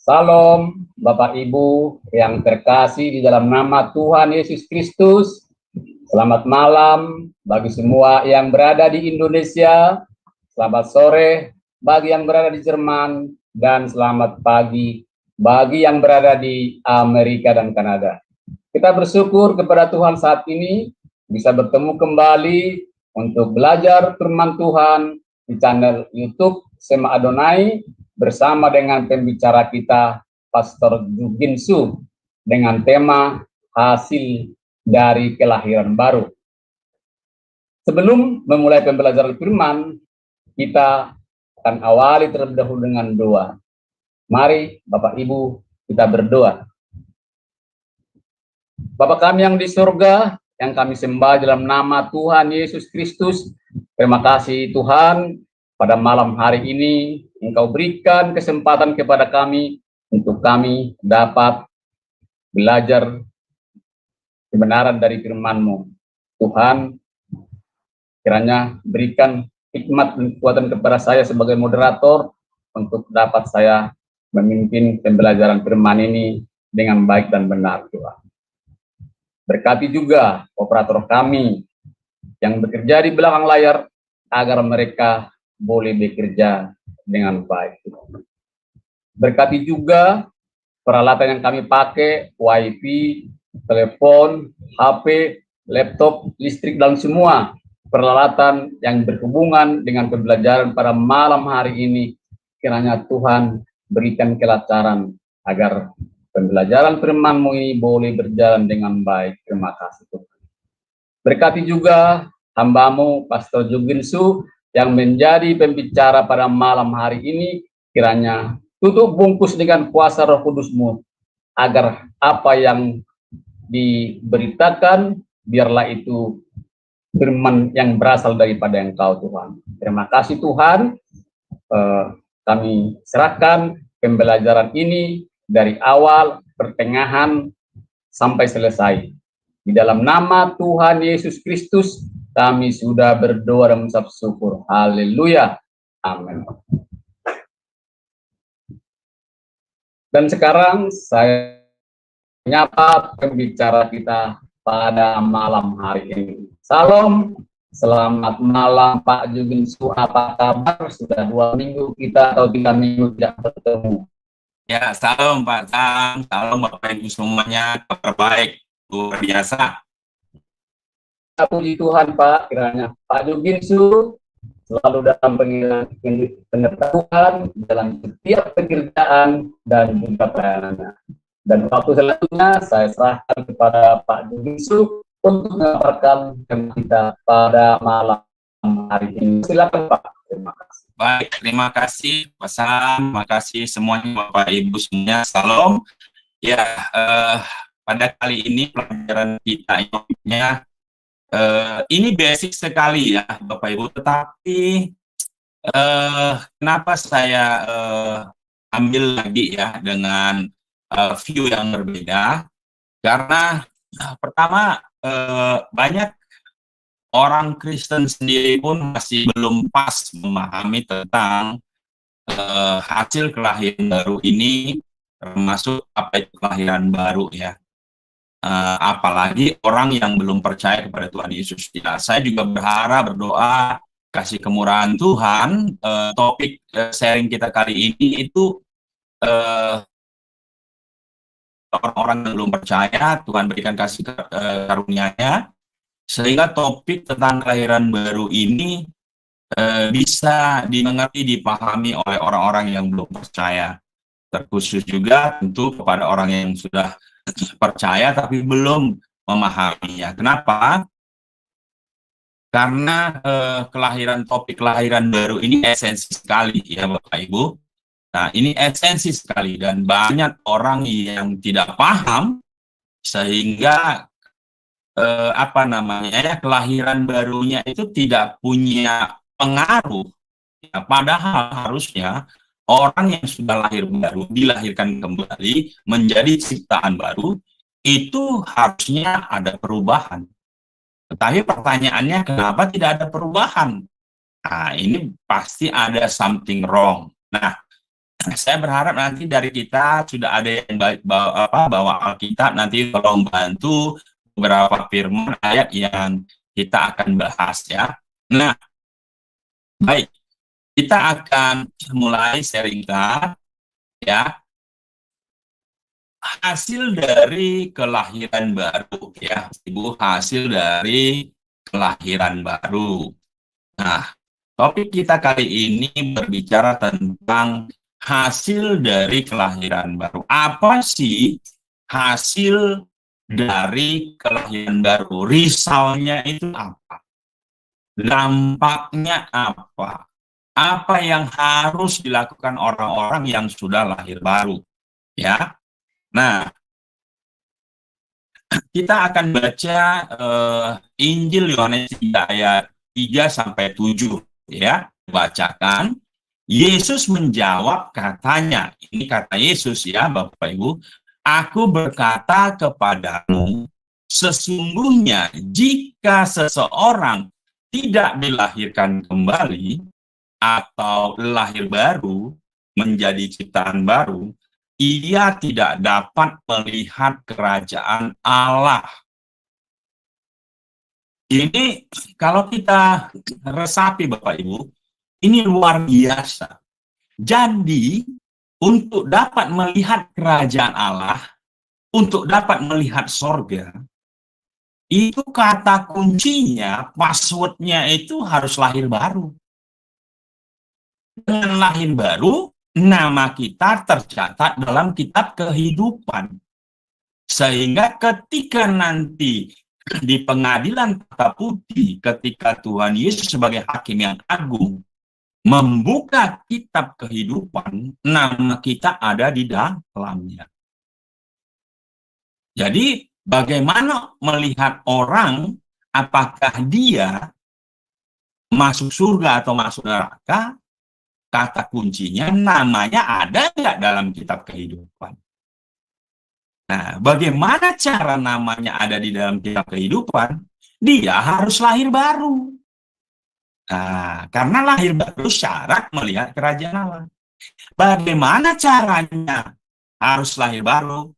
Salam, Bapak Ibu yang terkasih di dalam nama Tuhan Yesus Kristus. Selamat malam bagi semua yang berada di Indonesia. Selamat sore bagi yang berada di Jerman. Dan selamat pagi bagi yang berada di Amerika dan Kanada. Kita bersyukur kepada Tuhan saat ini bisa bertemu kembali untuk belajar firman Tuhan di channel YouTube Sema Adonai bersama dengan pembicara kita, Pastor Jugin Su, dengan tema hasil dari kelahiran baru. Sebelum memulai pembelajaran firman, kita akan awali terlebih dahulu dengan doa. Mari Bapak Ibu kita berdoa. Bapa kami yang di surga, yang kami sembah dalam nama Tuhan Yesus Kristus, terima kasih Tuhan, pada malam hari ini Engkau berikan kesempatan kepada kami untuk kami dapat belajar kebenaran dari firman-Mu. Tuhan, kiranya berikan hikmat dan kekuatan kepada saya sebagai moderator untuk dapat saya memimpin pembelajaran firman ini dengan baik dan benar, Tuhan. Berkati juga operator kami yang bekerja di belakang layar agar mereka boleh bekerja dengan baik. Berkati juga peralatan yang kami pakai, wifi, telepon, HP, laptop, listrik, dan semua peralatan yang berhubungan dengan pembelajaran pada malam hari ini. Kiranya Tuhan berikan kelancaran agar pembelajaran firman-Mu ini boleh berjalan dengan baik. Terima kasih Tuhan. Berkati juga hamba-Mu, Pastor Jugin Su, yang menjadi pembicara pada malam hari ini, kiranya tutup bungkus dengan kuasa Roh Kudus-Mu, agar apa yang diberitakan, biarlah itu firman yang berasal daripada Engkau, Tuhan. Terima kasih Tuhan, kami serahkan pembelajaran ini dari awal, pertengahan, sampai selesai. Di dalam nama Tuhan Yesus Kristus, kami sudah berdoa dan mengucap syukur. Haleluya. Amin. Dan sekarang saya menyapa pembicara kita pada malam hari ini. Salam, selamat malam Pak Jugin Su, apa kabar? Sudah 2 minggu kita atau 3 minggu tidak bertemu. Ya, salam Pak Tam, salam Bapak Ibu semuanya, kabar baik, luar biasa. Puji Tuhan Pak, kiranya Pak Jugin Su selalu dalam pengetahuan dalam setiap pekerjaan dan juga pelayanannya. Dan waktu selanjutnya saya serahkan kepada Pak Jugin Su untuk mengabarkan tema kita pada malam hari ini. Silakan Pak. Terima kasih. Baik, terima kasih Pak Sam, terima kasih semuanya Bapak Ibu semuanya, salam. Ya, pada kali ini pelajaran kita ini basic sekali ya Bapak Ibu, tetapi kenapa saya ambil lagi ya dengan view yang berbeda, karena pertama banyak orang Kristen sendiri pun masih belum pas memahami tentang hasil kelahiran baru ini, termasuk apa itu kelahiran baru ya. Apalagi orang yang belum percaya kepada Tuhan Yesus. Ya, saya juga berharap, berdoa, kasih kemurahan Tuhan, topik sharing kita kali ini itu orang-orang yang belum percaya, Tuhan berikan kasih karunia-Nya, sehingga topik tentang kelahiran baru ini bisa dimengerti, dipahami oleh orang-orang yang belum percaya. Terkhusus juga tentu kepada orang yang sudah percaya tapi belum memahaminya. Kenapa? Karena topik kelahiran baru ini esensi sekali ya Bapak Ibu. Nah, ini esensi sekali dan banyak orang yang tidak paham sehingga kelahiran barunya itu tidak punya pengaruh. Ya, padahal harusnya orang yang sudah lahir baru, dilahirkan kembali menjadi ciptaan baru, itu harusnya ada perubahan. Tetapi pertanyaannya, kenapa tidak ada perubahan? Nah, ini pasti ada something wrong. Nah, Saya berharap nanti dari kita sudah ada yang bawa Alkitab, nanti kalau membantu beberapa firman ayat yang kita akan bahas ya. Nah, baik, kita akan mulai sharingkan ya, hasil dari kelahiran baru ya, Ibu, hasil dari kelahiran baru. Nah, topik kita kali ini berbicara tentang hasil dari kelahiran baru. Apa sih hasil dari kelahiran baru? Risalnya itu apa? Dampaknya apa? Apa yang harus dilakukan orang-orang yang sudah lahir baru? Ya. Nah, kita akan baca Injil Yohanes 3 ayat 3 sampai 7 ya. Bacakan. Yesus menjawab, katanya, ini kata Yesus ya Bapak Ibu, aku berkata kepadamu, sesungguhnya jika seseorang tidak dilahirkan kembali atau lahir baru menjadi ciptaan baru, ia tidak dapat melihat kerajaan Allah. Ini kalau kita resapi Bapak Ibu, ini luar biasa. Jadi, untuk dapat melihat kerajaan Allah, untuk dapat melihat sorga, itu kata kuncinya, passwordnya itu harus lahir baru. Dengan lahir baru, nama kita tercatat dalam kitab kehidupan. Sehingga ketika nanti di pengadilan kata putih, ketika Tuhan Yesus sebagai hakim yang agung, membuka kitab kehidupan, nama kita ada di dalamnya. Jadi, bagaimana melihat orang, apakah dia masuk surga atau masuk neraka? Kata kuncinya, namanya ada nggak dalam kitab kehidupan? Nah, bagaimana cara namanya ada di dalam kitab kehidupan? Dia harus lahir baru. Nah, karena lahir baru syarat melihat kerajaan Allah. Bagaimana caranya? Harus lahir baru.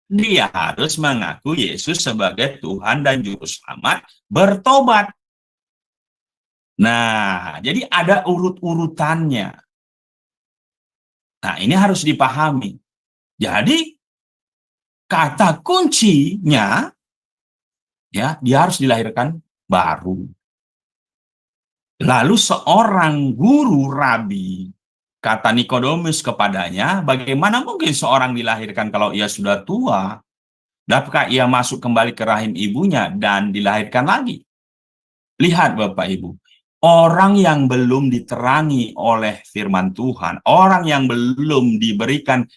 Dia harus mengaku Yesus sebagai Tuhan dan Juru Selamat, bertobat. Nah, jadi ada urut-urutannya. Nah, ini harus dipahami. Jadi, kata kuncinya, ya, dia harus dilahirkan baru. Lalu seorang guru rabi, kata Nikodemus kepadanya, bagaimana mungkin seorang dilahirkan kalau ia sudah tua? Dapatkah ia masuk kembali ke rahim ibunya dan dilahirkan lagi? Lihat Bapak Ibu, orang yang belum diterangi oleh firman Tuhan, orang yang belum diberikan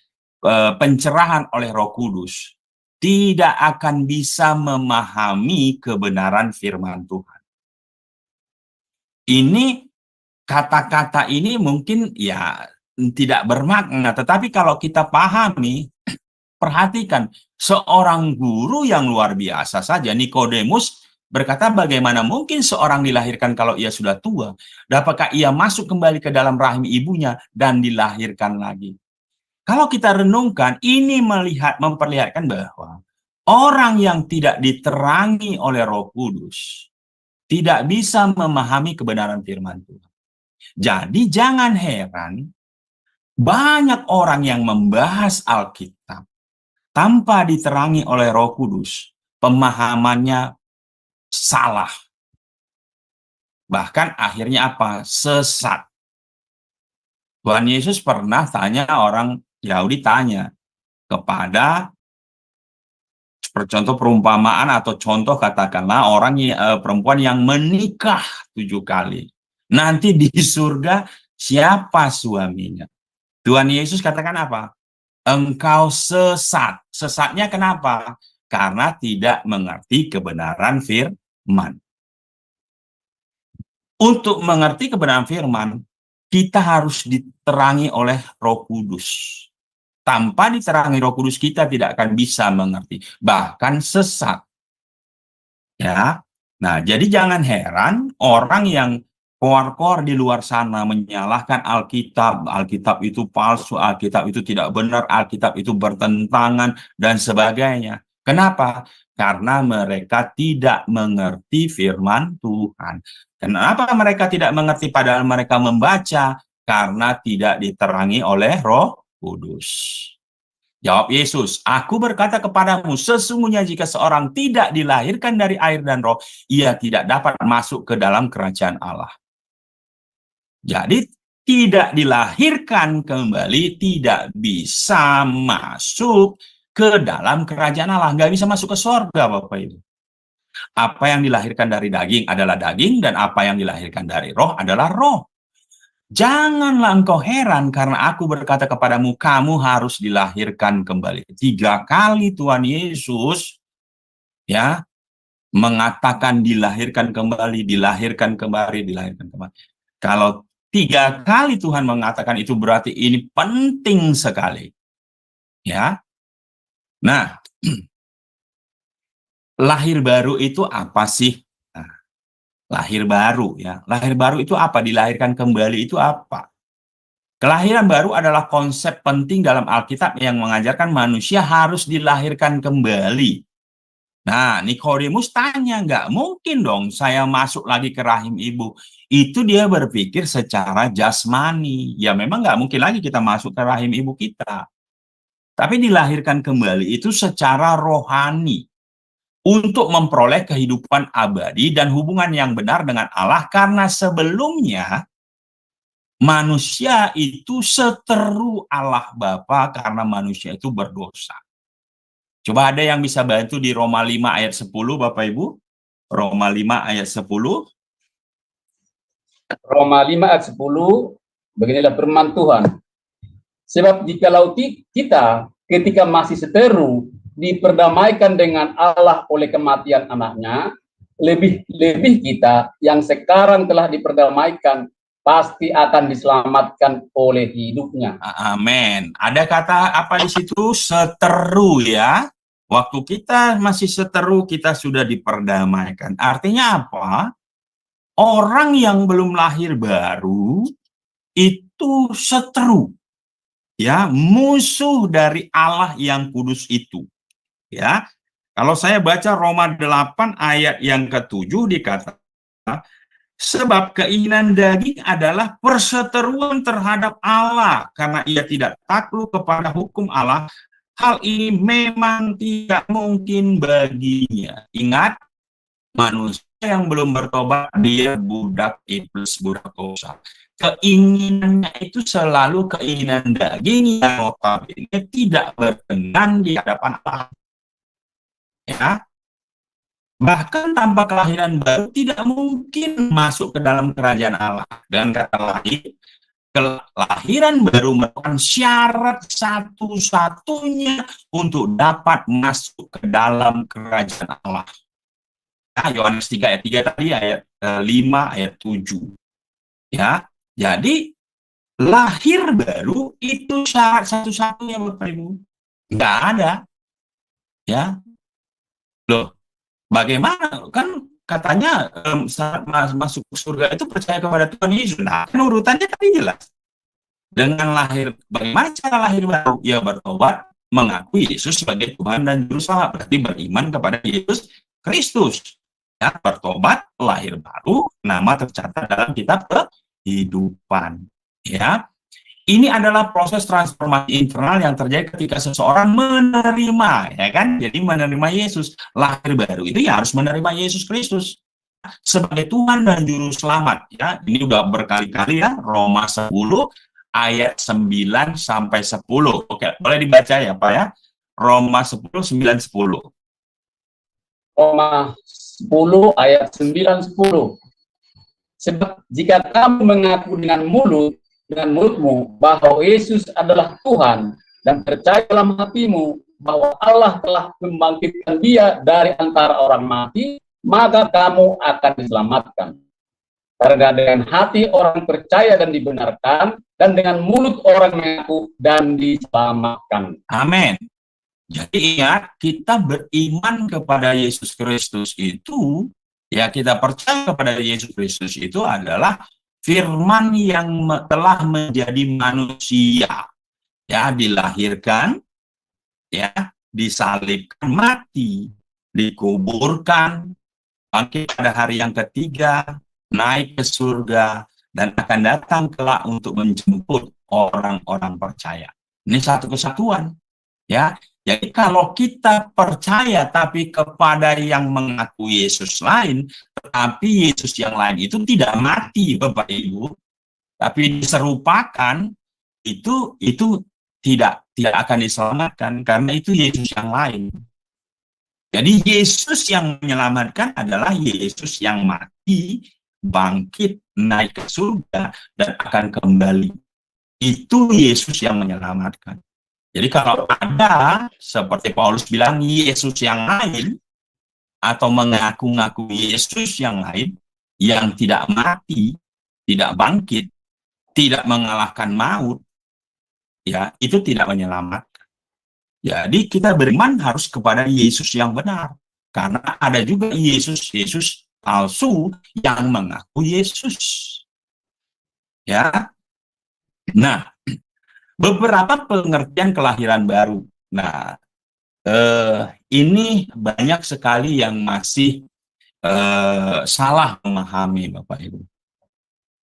pencerahan oleh Roh Kudus, tidak akan bisa memahami kebenaran firman Tuhan. Ini kata-kata ini mungkin ya tidak bermakna, tetapi kalau kita pahami, perhatikan, seorang guru yang luar biasa saja, Nikodemus berkata, bagaimana mungkin seorang dilahirkan kalau ia sudah tua? Dapatkah ia masuk kembali ke dalam rahim ibunya dan dilahirkan lagi? Kalau kita renungkan, ini memperlihatkan bahwa orang yang tidak diterangi oleh Roh Kudus tidak bisa memahami kebenaran firman Tuhan. Jadi jangan heran banyak orang yang membahas Alkitab tanpa diterangi oleh Roh Kudus, pemahamannya salah. Bahkan akhirnya apa? Sesat. Tuhan Yesus pernah tanya, orang Yahudi tanya kepada, contoh perumpamaan atau contoh katakanlah orang perempuan yang menikah 7 kali. Nanti di surga siapa suaminya? Tuhan Yesus katakan apa? Engkau sesat. Sesatnya kenapa? Karena tidak mengerti kebenaran firman. Untuk mengerti kebenaran firman, kita harus diterangi oleh Roh Kudus. Tanpa diterangi Roh Kudus, kita tidak akan bisa mengerti, bahkan sesat. Ya. Nah, jadi jangan heran orang yang Koar-koar di luar sana menyalahkan Alkitab, Alkitab itu palsu, Alkitab itu tidak benar, Alkitab itu bertentangan, dan sebagainya. Kenapa? Karena mereka tidak mengerti firman Tuhan. Kenapa mereka tidak mengerti padahal mereka membaca? Karena tidak diterangi oleh Roh Kudus. Jawab Yesus, aku berkata kepadamu, sesungguhnya jika seorang tidak dilahirkan dari air dan roh, ia tidak dapat masuk ke dalam kerajaan Allah. Jadi tidak dilahirkan kembali, tidak bisa masuk ke dalam kerajaan Allah. Nggak bisa masuk ke surga, Bapak Ibu. Apa yang dilahirkan dari daging adalah daging, dan apa yang dilahirkan dari roh adalah roh. Janganlah engkau heran karena aku berkata kepadamu, kamu harus dilahirkan kembali. 3 kali Tuhan Yesus ya mengatakan dilahirkan kembali, dilahirkan kembali, dilahirkan kembali. Kalau 3 kali Tuhan mengatakan itu berarti ini penting sekali. Ya. Nah, lahir baru itu apa sih? Nah, lahir baru ya. Lahir baru itu apa? Dilahirkan kembali itu apa? Kelahiran baru adalah konsep penting dalam Alkitab yang mengajarkan manusia harus dilahirkan kembali. Nah, Nikodemus tanya, nggak mungkin dong saya masuk lagi ke rahim ibu. Itu dia berpikir secara jasmani. Ya memang nggak mungkin lagi kita masuk ke rahim ibu kita. Tapi dilahirkan kembali itu secara rohani. Untuk memperoleh kehidupan abadi dan hubungan yang benar dengan Allah. Karena sebelumnya manusia itu seteru Allah Bapa karena manusia itu berdosa. Coba ada yang bisa bantu di Roma 5 ayat 10, Bapak Ibu? Roma 5 ayat 10. Roma 5 ayat 10, beginilah firman Tuhan. Sebab jikalau kita ketika masih seteru diperdamaikan dengan Allah oleh kematian anaknya, lebih kita yang sekarang telah diperdamaikan pasti akan diselamatkan oleh hidupnya. Amin. Ada kata apa di situ? Seteru ya. Waktu kita masih seteru, kita sudah diperdamaikan. Artinya apa? Orang yang belum lahir baru itu seteru. Ya, musuh dari Allah yang kudus itu. Ya. Kalau saya baca Roma 8 ayat yang ke-7 dikatakan, sebab keinginan daging adalah perseteruan terhadap Allah, karena ia tidak takluk kepada hukum Allah. Hal ini memang tidak mungkin baginya. Ingat, manusia yang belum bertobat, dia budak iblis, budak dosa. Keinginannya itu selalu keinginan daging yang notabene tidak berkenan di hadapan Allah. Ya. Bahkan tanpa kelahiran baru tidak mungkin masuk ke dalam kerajaan Allah. Dan kata lain, kelahiran baru merupakan syarat satu-satunya untuk dapat masuk ke dalam kerajaan Allah. Nah, Yohanes 3 ayat 3 tadi, ayat 5, ayat 7. Ya, jadi lahir baru itu syarat satu-satunya, Bapak Ibu. Nggak ada. Ya. Loh, bagaimana? Kan katanya saat masuk surga itu percaya kepada Tuhan Yesus. Nah, kan urutannya tadi jelas. Dengan lahir, bagaimana cara lahir baru? Ya bertobat, mengakui Yesus sebagai Tuhan dan Juru Selamat. Berarti beriman kepada Yesus Kristus. Ya, bertobat, lahir baru, nama tercatat dalam kitab kehidupan. Ya, ini adalah proses transformasi internal yang terjadi ketika seseorang menerima, ya kan? Jadi menerima Yesus. Lahir baru itu ya harus menerima Yesus Kristus sebagai Tuhan dan Juru Selamat. Ya, ini udah berkali-kali ya, Roma 10 ayat 9 sampai 10. Oke, boleh dibaca ya, Pak ya? Roma 10 9 10. Roma 10 ayat 9 10. Sebab jika kamu mengaku dengan mulutmu bahwa Yesus adalah Tuhan dan percaya dalam hatimu bahwa Allah telah membangkitkan dia dari antara orang mati, maka kamu akan diselamatkan. Karena dengan hati orang percaya dan dibenarkan, dan dengan mulut orang mengaku dan diselamatkan. Amin. Jadi ingat, kita beriman kepada Yesus Kristus itu Ya, kita percaya kepada Yesus Kristus itu adalah firman yang telah menjadi manusia, ya, dilahirkan, ya, disalibkan, mati, dikuburkan, bangkit pada hari yang ketiga, naik ke surga, dan akan datang kelak untuk menjemput orang-orang percaya. Ini satu kesatuan, ya. Jadi kalau kita percaya tapi kepada yang mengaku Yesus lain, tetapi Yesus yang lain itu tidak mati, Bapak Ibu, tapi diserupakan, itu tidak akan diselamatkan karena itu Yesus yang lain. Jadi Yesus yang menyelamatkan adalah Yesus yang mati, bangkit, naik ke surga, dan akan kembali. Itu Yesus yang menyelamatkan. Jadi kalau ada, seperti Paulus bilang, Yesus yang lain, atau mengaku-ngaku Yesus yang lain, yang tidak mati, tidak bangkit, tidak mengalahkan maut, ya, itu tidak menyelamatkan. Jadi kita beriman harus kepada Yesus yang benar. Karena ada juga Yesus palsu yang mengaku Yesus. Ya. Nah, beberapa pengertian kelahiran baru. Nah, ini banyak sekali yang masih salah memahami, Bapak Ibu.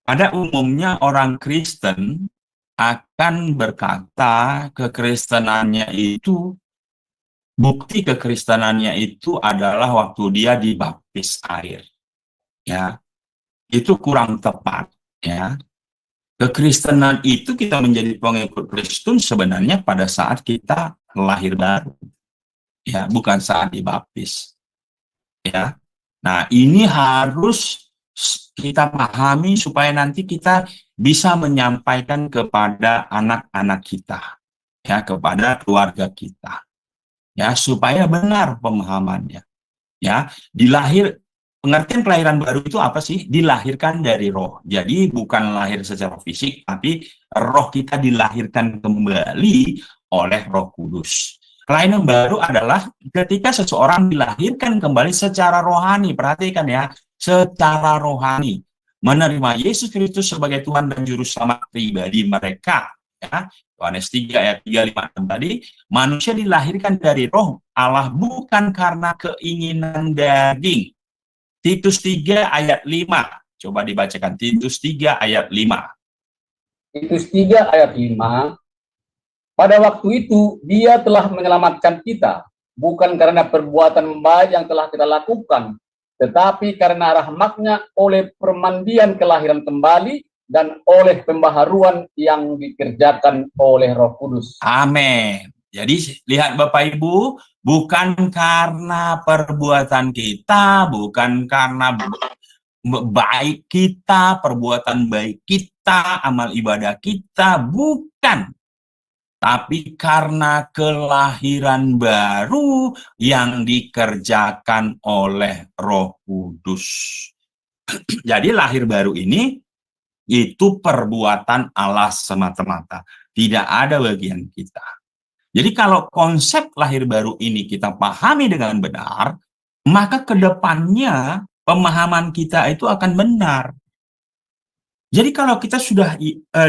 Pada umumnya orang Kristen akan berkata kekristenannya itu, bukti kekristenannya itu adalah waktu dia dibaptis air. Ya, itu kurang tepat. Ya, kekristenan itu kita menjadi pengikut Kristus sebenarnya pada saat kita lahir baru, ya, bukan saat dibaptis, ya. Nah, ini harus kita pahami supaya nanti kita bisa menyampaikan kepada anak-anak kita, ya, kepada keluarga kita, ya, supaya benar pemahamannya, ya. Pengertian kelahiran baru itu apa sih? Dilahirkan dari roh. Jadi bukan lahir secara fisik, tapi roh kita dilahirkan kembali oleh Roh Kudus. Kelahiran baru adalah ketika seseorang dilahirkan kembali secara rohani. Perhatikan ya, secara rohani. Menerima Yesus Kristus sebagai Tuhan dan Juru Selamat pribadi mereka. Ya, Yohanes 3 ayat 3, 5 tadi, manusia dilahirkan dari roh Allah bukan karena keinginan daging. Titus 3 ayat 5. Coba dibacakan Titus 3 ayat 5. Titus 3 ayat 5. Pada waktu itu dia telah menyelamatkan kita, bukan karena perbuatan baik yang telah kita lakukan, tetapi karena rahmat-Nya oleh permandian kelahiran kembali dan oleh pembaharuan yang dikerjakan oleh Roh Kudus. Amin. Jadi lihat Bapak Ibu, bukan karena perbuatan kita, bukan karena baik kita, perbuatan baik kita, amal ibadah kita, bukan. Tapi karena kelahiran baru yang dikerjakan oleh Roh Kudus. Jadi lahir baru ini itu perbuatan Allah semata-mata. Tidak ada bagian kita. Jadi kalau konsep lahir baru ini kita pahami dengan benar, maka ke depannya pemahaman kita itu akan benar. Jadi kalau kita sudah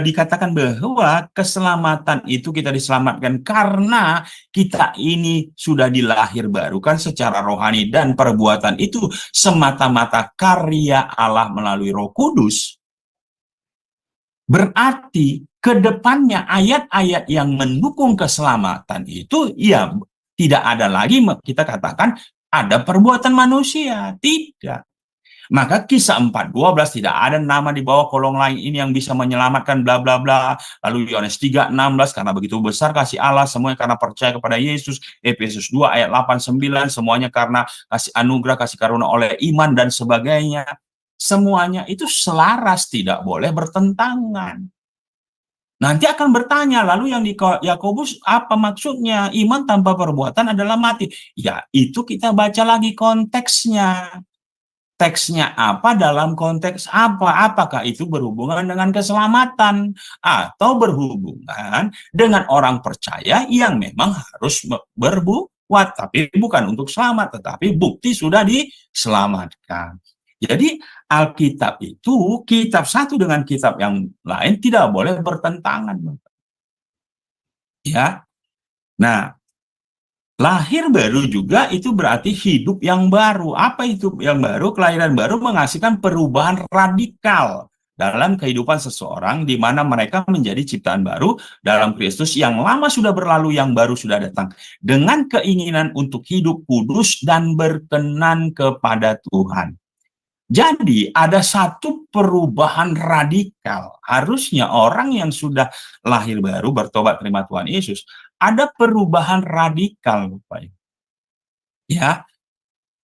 dikatakan bahwa keselamatan itu kita diselamatkan karena kita ini sudah dilahir barukan secara rohani dan perbuatan itu semata-mata karya Allah melalui Roh Kudus, berarti ke depannya ayat-ayat yang mendukung keselamatan itu ya tidak ada lagi kita katakan ada perbuatan manusia, tidak. Maka Kisah 4:12 tidak ada nama di bawah kolong lain ini yang bisa menyelamatkan bla bla bla. Lalu Yohanes 3:16 karena begitu besar kasih Allah semuanya karena percaya kepada Yesus. Efesus 2 ayat 8-9 semuanya karena kasih anugerah, kasih karunia oleh iman dan sebagainya. Semuanya itu selaras, tidak boleh bertentangan. Nanti akan bertanya, lalu yang di Yakobus apa maksudnya? Iman tanpa perbuatan adalah mati. Ya, itu kita baca lagi konteksnya. Teksnya apa dalam konteks apa? Apakah itu berhubungan dengan keselamatan atau berhubungan dengan orang percaya yang memang harus kuat, tapi bukan untuk selamat, tetapi bukti sudah diselamatkan. Jadi Alkitab itu, kitab satu dengan kitab yang lain tidak boleh bertentangan. Ya, nah, lahir baru juga itu berarti hidup yang baru. Apa itu yang baru? Kelahiran baru menghasilkan perubahan radikal dalam kehidupan seseorang, di mana mereka menjadi ciptaan baru dalam Kristus. Yang lama sudah berlalu, yang baru sudah datang, dengan keinginan untuk hidup kudus dan berkenan kepada Tuhan. Jadi ada satu perubahan radikal. Harusnya orang yang sudah lahir baru, bertobat terima Tuhan Yesus, ada perubahan radikal, Bapak Ibu. Ya,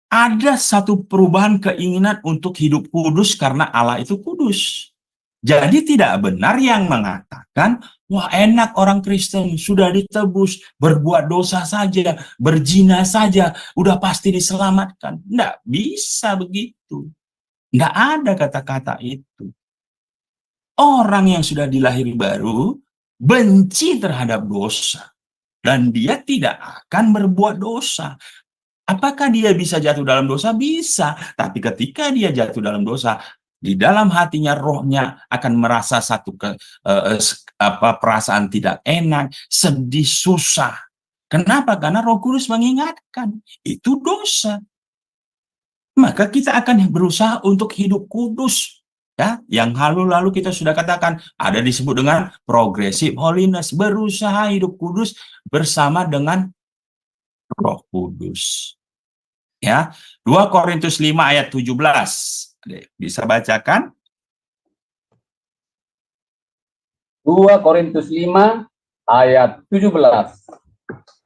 ada satu perubahan keinginan untuk hidup kudus karena Allah itu kudus. Jadi tidak benar yang mengatakan, wah enak orang Kristen, sudah ditebus, berbuat dosa saja, berzina saja, udah pasti diselamatkan. Tidak bisa begitu. Nggak ada kata-kata itu. Orang yang sudah dilahir baru benci terhadap dosa. Dan dia tidak akan berbuat dosa. Apakah dia bisa jatuh dalam dosa? Bisa. Tapi ketika dia jatuh dalam dosa, di dalam hatinya, rohnya akan merasa satu perasaan tidak enak, sedih, susah. Kenapa? Karena Roh Kudus mengingatkan. Itu dosa. Maka kita akan berusaha untuk hidup kudus. Ya, yang lalu kita sudah katakan, ada disebut dengan progressive holiness, berusaha hidup kudus bersama dengan Roh Kudus. Ya, 2 Korintus 5 ayat 17. Bisa bacakan? 2 Korintus 5 ayat 17.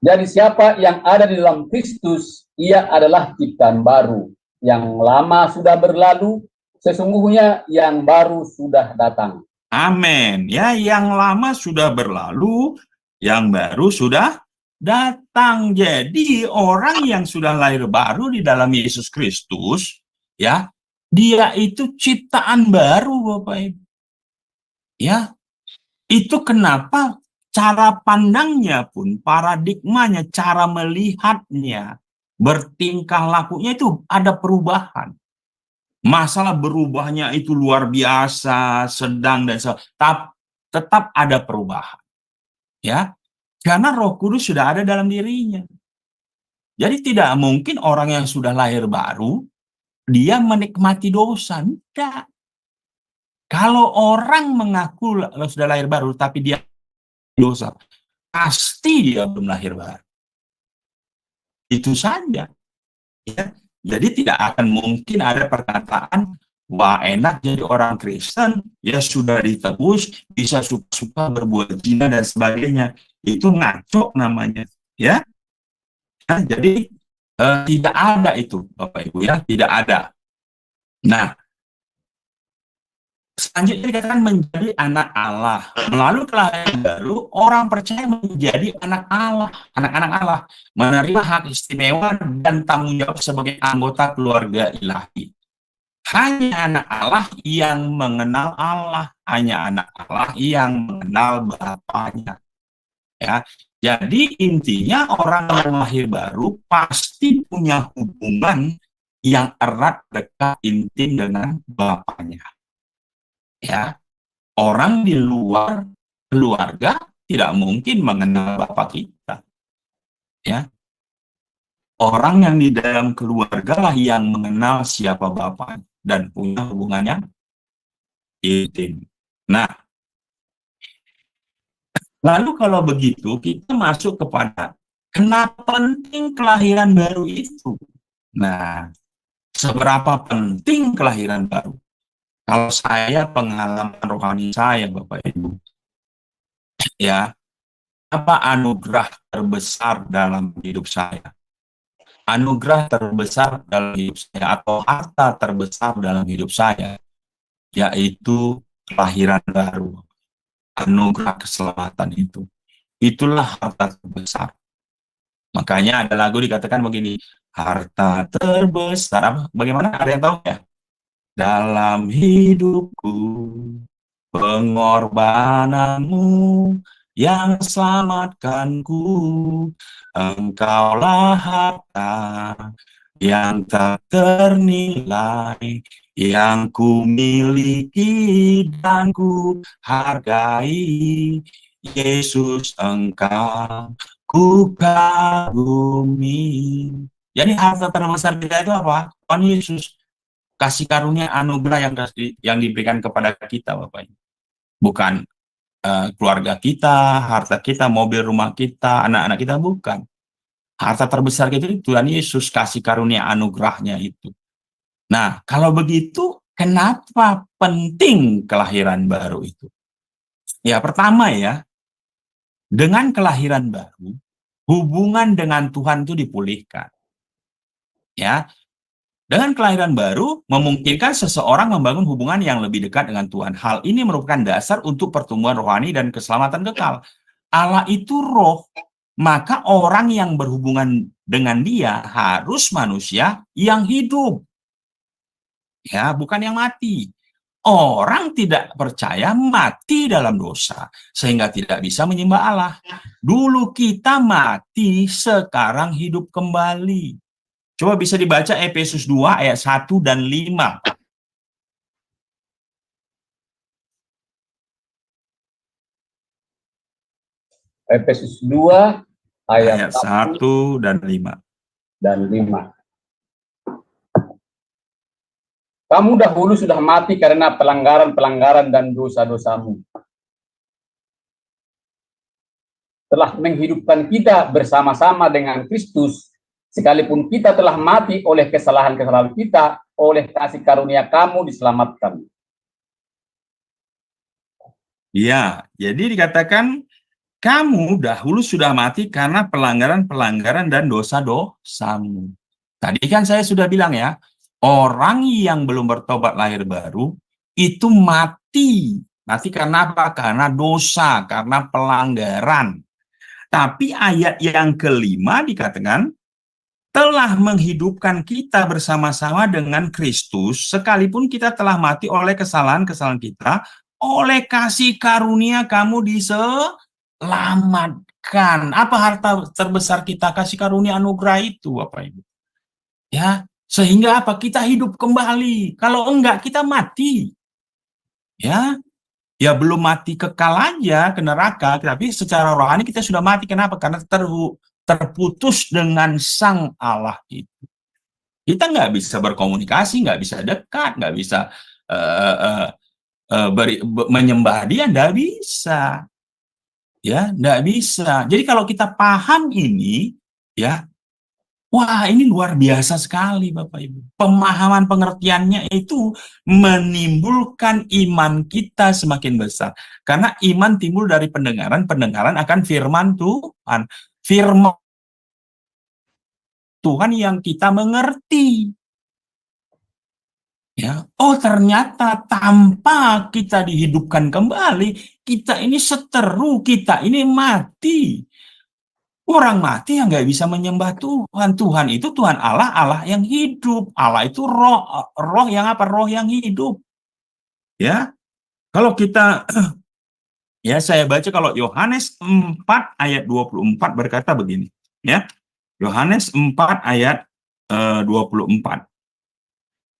Jadi siapa yang ada di dalam Kristus, ia adalah ciptaan baru. Yang lama sudah berlalu, sesungguhnya yang baru sudah datang. Amin. Ya, yang lama sudah berlalu, yang baru sudah datang. Jadi orang yang sudah lahir baru di dalam Yesus Kristus, ya, dia itu ciptaan baru, Bapak Ibu. Ya, itu kenapa cara pandangnya pun, paradigmanya, cara melihatnya, bertingkah lakunya itu ada perubahan. Masalah berubahnya itu luar biasa, sedang dan tetap ada perubahan. Ya, karena Roh Kudus sudah ada dalam dirinya. Jadi tidak mungkin orang yang sudah lahir baru dia menikmati dosa. Tidak. Kalau orang mengaku sudah lahir baru tapi dia dosa, pasti dia belum lahir baru. Itu saja. Ya. Jadi tidak akan mungkin ada perkataan, wah enak jadi orang Kristen, ya sudah ditebus, bisa suka-suka berbuat zina dan sebagainya. Itu ngaco namanya. Ya. Nah, jadi tidak ada itu, Bapak Ibu, ya, tidak ada. Nah, selanjutnya dikatakan menjadi anak Allah. Melalui kelahiran baru, orang percaya menjadi anak Allah, anak-anak Allah, menerima hak istimewa dan tanggung jawab sebagai anggota keluarga ilahi. Hanya anak Allah yang mengenal Allah, hanya anak Allah yang mengenal Bapaknya. Ya, jadi intinya orang yang lahir baru pasti punya hubungan yang erat, dekat, intim dengan Bapaknya. Ya, orang di luar keluarga tidak mungkin mengenal Bapak kita. Ya, orang yang di dalam keluarga lah yang mengenal siapa Bapak dan punya hubungannya intim. Nah, lalu kalau begitu kita masuk kepada kenapa penting kelahiran baru itu. Nah, seberapa penting kelahiran baru? Kalau saya, pengalaman rohani saya, Bapak Ibu, ya, apa anugerah terbesar dalam hidup saya? Anugerah terbesar dalam hidup saya atau harta terbesar dalam hidup saya, yaitu kelahiran baru. Anugerah keselamatan itu. Itulah harta terbesar. Makanya ada lagu dikatakan begini, harta terbesar, apa? Bagaimana? Ada yang tahu ya? Dalam hidupku, pengorbananmu yang selamatkanku. Engkaulah harta yang tak ternilai, yang ku miliki dan ku hargai. Yesus, Engkau ku kagumi. Jadi harta terbesar kita itu apa? Tuhan Yesus, kasih karunia anugerah yang diberikan kepada kita, Bapak Ibu. Bukan keluarga kita, harta kita, mobil rumah kita, anak-anak kita, bukan. Harta terbesar kita itu Tuhan Yesus, kasih karunia anugerahnya itu. Nah, kalau begitu, kenapa penting kelahiran baru itu? Ya, pertama ya, dengan kelahiran baru, hubungan dengan Tuhan itu dipulihkan. Ya, dengan kelahiran baru memungkinkan seseorang membangun hubungan yang lebih dekat dengan Tuhan. Hal ini merupakan dasar untuk pertumbuhan rohani dan keselamatan kekal. Allah itu roh, maka orang yang berhubungan dengan Dia harus manusia yang hidup. Ya, bukan yang mati. Orang tidak percaya mati dalam dosa, sehingga tidak bisa menyembah Allah. Dulu kita mati, sekarang hidup kembali. Coba bisa dibaca Efesus 2 ayat 1 dan 5. Efesus 2 Ayat ayat 1 dan 5. dan 5. Kamu dahulu sudah mati karena pelanggaran-pelanggaran dan dosa-dosamu. Telah menghidupkan kita bersama-sama dengan Kristus, sekalipun kita telah mati oleh kesalahan-kesalahan kita, oleh kasih karunia kamu diselamatkan. Ya, jadi dikatakan kamu dahulu sudah mati karena pelanggaran-pelanggaran dan dosa-dosamu. Tadi kan saya sudah bilang ya, orang yang belum bertobat lahir baru itu mati. Mati karena apa? Karena dosa, karena pelanggaran. Tapi ayat yang kelima dikatakan, telah menghidupkan kita bersama-sama dengan Kristus, sekalipun kita telah mati oleh kesalahan-kesalahan kita, oleh kasih karunia kamu diselamatkan. Apa harta terbesar kita? Kasih karunia anugerah itu, Bapak Ibu. Ya, sehingga apa? Kita hidup kembali. Kalau enggak, kita mati. Ya, ya belum mati kekal aja ke neraka, tapi secara rohani kita sudah mati. Kenapa? Karena terputus dengan Sang Allah itu. Kita nggak bisa berkomunikasi, nggak bisa dekat, nggak bisa menyembah Dia, nggak bisa. Ya, nggak bisa. Jadi kalau kita paham ini, ya, wah, ini luar biasa sekali, Bapak Ibu. Pemahaman pengertiannya itu menimbulkan iman kita semakin besar. Karena iman timbul dari pendengaran, pendengaran akan firman Tuhan. Firman Tuhan yang kita mengerti. Ya, oh ternyata tanpa kita dihidupkan kembali, kita ini seteru, kita ini mati. Orang mati yang nggak bisa menyembah Tuhan. Tuhan itu Tuhan Allah, Allah yang hidup. Allah itu roh, roh yang apa? Roh yang hidup. Ya, kalau kita, ya saya baca kalau Yohanes 4 ayat 24 berkata begini. Ya, Yohanes 4 ayat 24.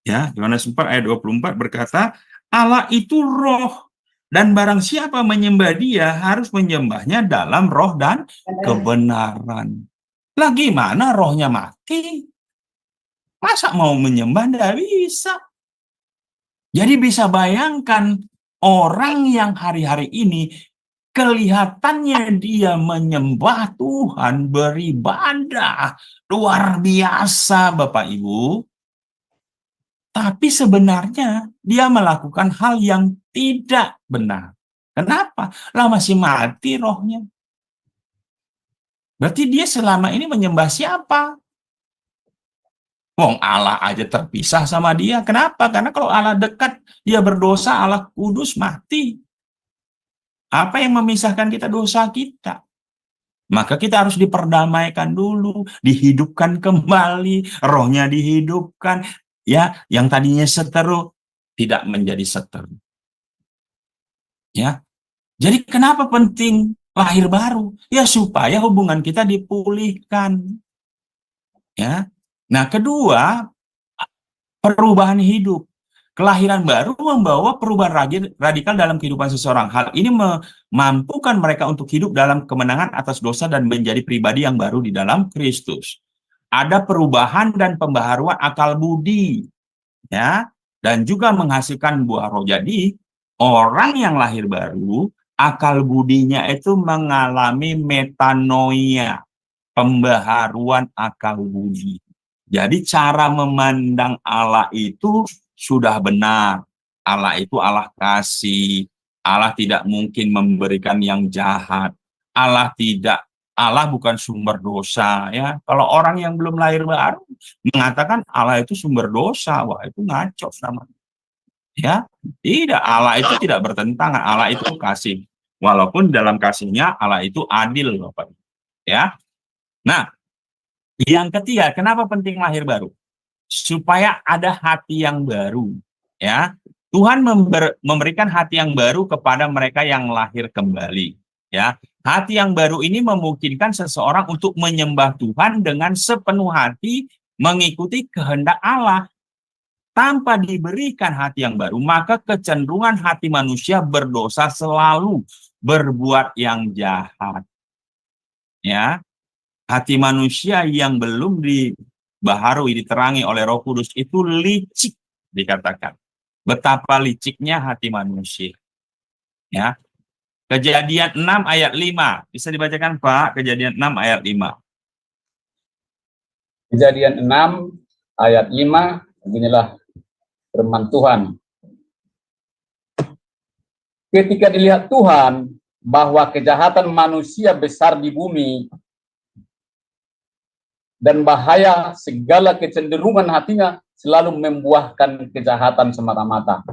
Ya, Yohanes 4 ayat 24 berkata, Allah itu roh. Dan barang siapa menyembah Dia harus menyembahnya dalam roh dan kebenaran. Lah gimana rohnya mati? Masa mau menyembah? Nggak bisa. Jadi bisa bayangkan orang yang hari-hari ini kelihatannya dia menyembah Tuhan, beribadah, luar biasa Bapak Ibu. Tapi sebenarnya dia melakukan hal yang tidak benar. Kenapa? Lah masih mati rohnya. Berarti dia selama ini menyembah siapa? Wong Allah aja terpisah sama dia. Kenapa? Karena kalau Allah dekat, dia berdosa, Allah kudus, mati. Apa yang memisahkan kita? Dosa kita. Maka kita harus diperdamaikan dulu, dihidupkan kembali, rohnya dihidupkan. Ya, yang tadinya seteru tidak menjadi seteru. Ya. Jadi kenapa penting lahir baru? Ya supaya hubungan kita dipulihkan. Ya. Nah, kedua, perubahan hidup. Kelahiran baru membawa perubahan radikal dalam kehidupan seseorang. Hal ini memampukan mereka untuk hidup dalam kemenangan atas dosa dan menjadi pribadi yang baru di dalam Kristus. Ada perubahan dan pembaharuan akal budi, ya, dan juga menghasilkan buah roh. Jadi, orang yang lahir baru, akal budinya itu mengalami metanoia, pembaharuan akal budi. Jadi cara memandang Allah itu sudah benar. Allah itu Allah kasih. Allah tidak mungkin memberikan yang jahat. Allah bukan sumber dosa, ya. Kalau orang yang belum lahir baru mengatakan Allah itu sumber dosa, wah itu ngaco namanya. Ya, tidak, Allah itu tidak bertentangan, Allah itu kasih. Walaupun dalam kasihnya Allah itu adil, Bapak. Ya. Nah, yang ketiga, kenapa penting lahir baru? Supaya ada hati yang baru, ya. Tuhan memberikan hati yang baru kepada mereka yang lahir kembali, ya. Hati yang baru ini memungkinkan seseorang untuk menyembah Tuhan dengan sepenuh hati, mengikuti kehendak Allah. Tanpa diberikan hati yang baru, maka kecenderungan hati manusia berdosa selalu berbuat yang jahat. Ya. Hati manusia yang belum dibaharui, diterangi oleh Roh Kudus itu licik, dikatakan. Betapa liciknya hati manusia. Ya. Kejadian 6 ayat 5. Bisa dibacakan, Pak? Kejadian 6 ayat 5. Kejadian 6 ayat 5, beginilah firman Tuhan. Ketika dilihat Tuhan bahwa kejahatan manusia besar di bumi dan bahaya segala kecenderungan hatinya selalu membuahkan kejahatan semata-mata.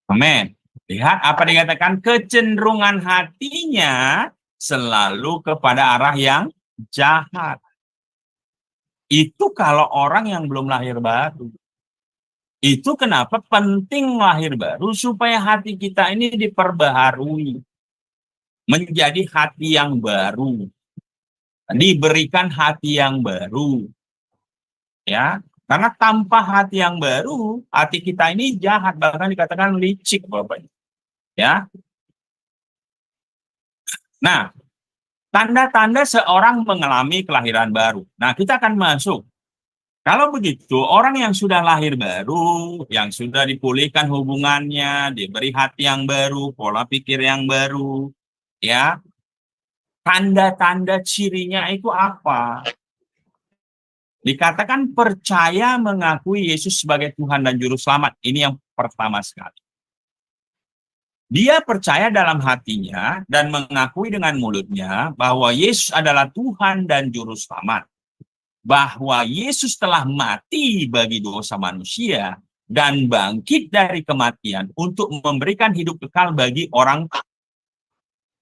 Amin. Lihat apa dikatakan, kecenderungan hatinya selalu kepada arah yang jahat. Itu kalau orang yang belum lahir baru. Itu kenapa penting lahir baru, supaya hati kita ini diperbaharui. Menjadi hati yang baru. Diberikan hati yang baru, ya, karena tanpa hati yang baru, hati kita ini jahat, bahkan dikatakan licik, Bapak, ya. Nah, tanda-tanda seorang mengalami kelahiran baru. Nah, kita akan masuk. Kalau begitu, orang yang sudah lahir baru, yang sudah dipulihkan hubungannya, diberi hati yang baru, pola pikir yang baru, ya. Tanda-tanda cirinya itu apa? Dikatakan percaya mengakui Yesus sebagai Tuhan dan Juru Selamat. Ini yang pertama sekali. Dia percaya dalam hatinya dan mengakui dengan mulutnya bahwa Yesus adalah Tuhan dan Juru Selamat. Bahwa Yesus telah mati bagi dosa manusia dan bangkit dari kematian untuk memberikan hidup kekal bagi orang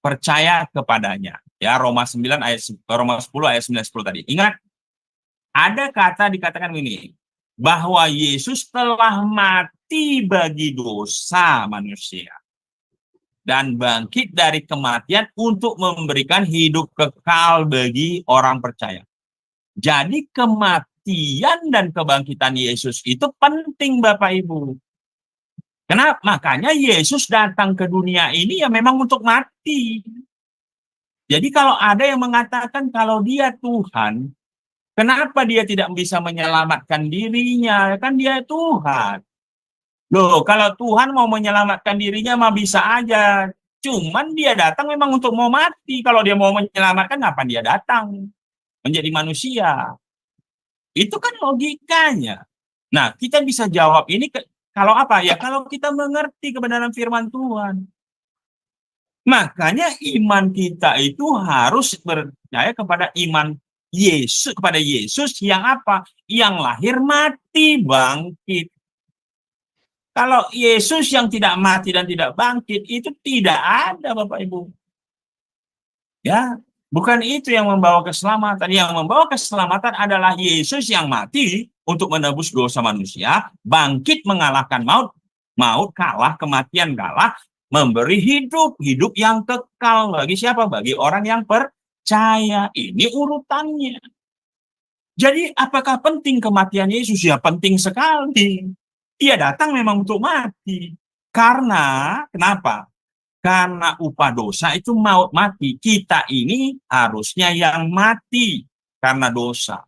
percaya kepadanya. Ya, Roma 10 ayat 9-10 tadi. Ingat, ada kata dikatakan ini, bahwa Yesus telah mati bagi dosa manusia dan bangkit dari kematian untuk memberikan hidup kekal bagi orang percaya. Jadi kematian dan kebangkitan Yesus itu penting, Bapak Ibu. Kenapa? Makanya Yesus datang ke dunia ini ya memang untuk mati. Jadi kalau ada yang mengatakan kalau dia Tuhan, kenapa dia tidak bisa menyelamatkan dirinya? Kan dia Tuhan. Loh, kalau Tuhan mau menyelamatkan dirinya mah bisa aja. Cuman dia datang memang untuk mau mati. Kalau dia mau menyelamatkan, kenapa dia datang? Menjadi manusia. Itu kan logikanya. Nah, kita bisa jawab ini kalau apa? Ya kalau kita mengerti kebenaran firman Tuhan. Makanya iman kita itu harus percaya kepada iman Yesus, kepada Yesus yang apa? Yang lahir, mati, bangkit. Kalau Yesus yang tidak mati dan tidak bangkit, itu tidak ada, Bapak Ibu. Ya, bukan itu yang membawa keselamatan. Yang membawa keselamatan adalah Yesus yang mati untuk menebus dosa manusia, bangkit mengalahkan maut, maut kalah, kematian kalah, memberi hidup yang kekal bagi siapa? Bagi orang yang percaya. Ini urutannya. Jadi apakah penting kematian Yesus? Ya penting sekali. Dia datang memang untuk mati. Karena, kenapa? Karena upah dosa itu maut mati. Kita ini harusnya yang mati karena dosa.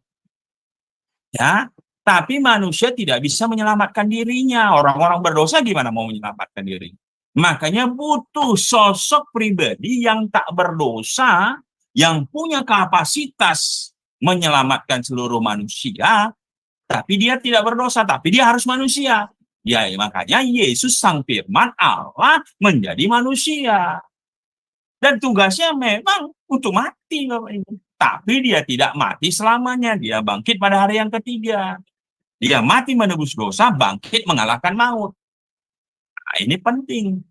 Ya, tapi manusia tidak bisa menyelamatkan dirinya. Orang-orang berdosa gimana mau menyelamatkan diri? Makanya butuh sosok pribadi yang tak berdosa, yang punya kapasitas menyelamatkan seluruh manusia, tapi dia tidak berdosa, tapi dia harus manusia. Ya, makanya Yesus Sang Firman Allah menjadi manusia. Dan tugasnya memang untuk mati, Bapak Ibu. Tapi dia tidak mati selamanya, dia bangkit pada hari yang ketiga. Dia mati menebus dosa, bangkit mengalahkan maut. Nah, ini penting.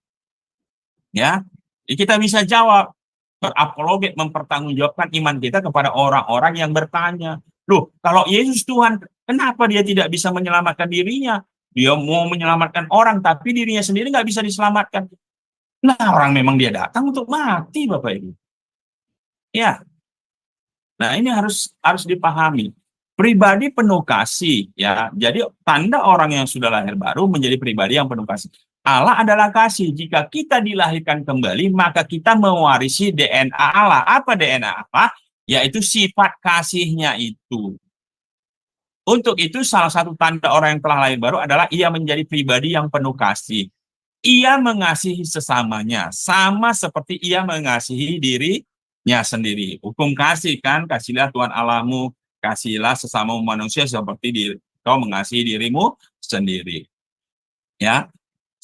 Ya, kita bisa jawab, berapologet, mempertanggungjawabkan iman kita kepada orang-orang yang bertanya, loh, kalau Yesus Tuhan, kenapa dia tidak bisa menyelamatkan dirinya? Dia mau menyelamatkan orang, tapi dirinya sendiri nggak bisa diselamatkan. Nah, orang memang dia datang untuk mati, Bapak Ibu. Ya, nah ini harus dipahami. Pribadi penuh kasih, ya. Jadi tanda orang yang sudah lahir baru menjadi pribadi yang penuh kasih. Allah adalah kasih. Jika kita dilahirkan kembali, maka kita mewarisi DNA Allah. Apa DNA Allah? Yaitu sifat kasihnya itu. Untuk itu salah satu tanda orang yang telah lahir baru adalah ia menjadi pribadi yang penuh kasih. Ia mengasihi sesamanya, sama seperti ia mengasihi dirinya sendiri. Hukum kasih kan, kasihlah Tuhan Allahmu, kasihlah sesama manusia seperti kau mengasihi dirimu sendiri. Ya.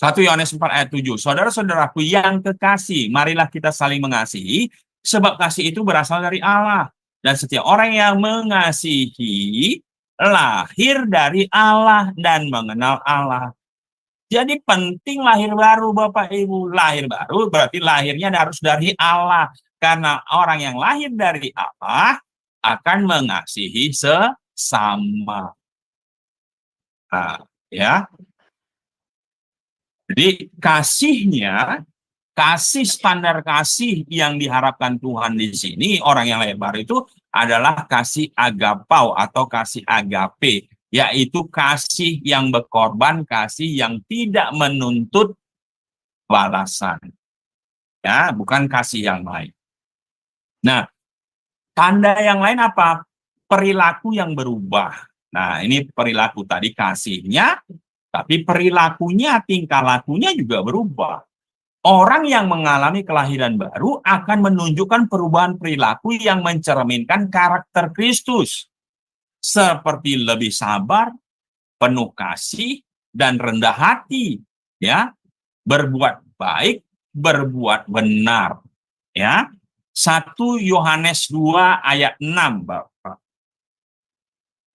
1 Yohanes 4 ayat 7. Saudara-saudaraku yang kekasih, marilah kita saling mengasihi, sebab kasih itu berasal dari Allah. Dan setiap orang yang mengasihi lahir dari Allah dan mengenal Allah. Jadi penting lahir baru, Bapak Ibu. Lahir baru berarti lahirnya harus dari Allah. Karena orang yang lahir dari Allah akan mengasihi sesama. Nah, ya. Jadi standar kasih yang diharapkan Tuhan di sini, orang yang lahir baru itu adalah kasih agapau atau kasih agape, yaitu kasih yang berkorban, kasih yang tidak menuntut balasan. Ya, bukan kasih yang lain. Nah, tanda yang lain apa? Perilaku yang berubah. Nah, ini perilaku tadi kasihnya, tapi perilakunya, tingkah lakunya juga berubah. Orang yang mengalami kelahiran baru akan menunjukkan perubahan perilaku yang mencerminkan karakter Kristus. Seperti lebih sabar, penuh kasih, dan rendah hati. Ya, berbuat baik, berbuat benar. Ya, 1 Yohanes 2 ayat 6, Bapak.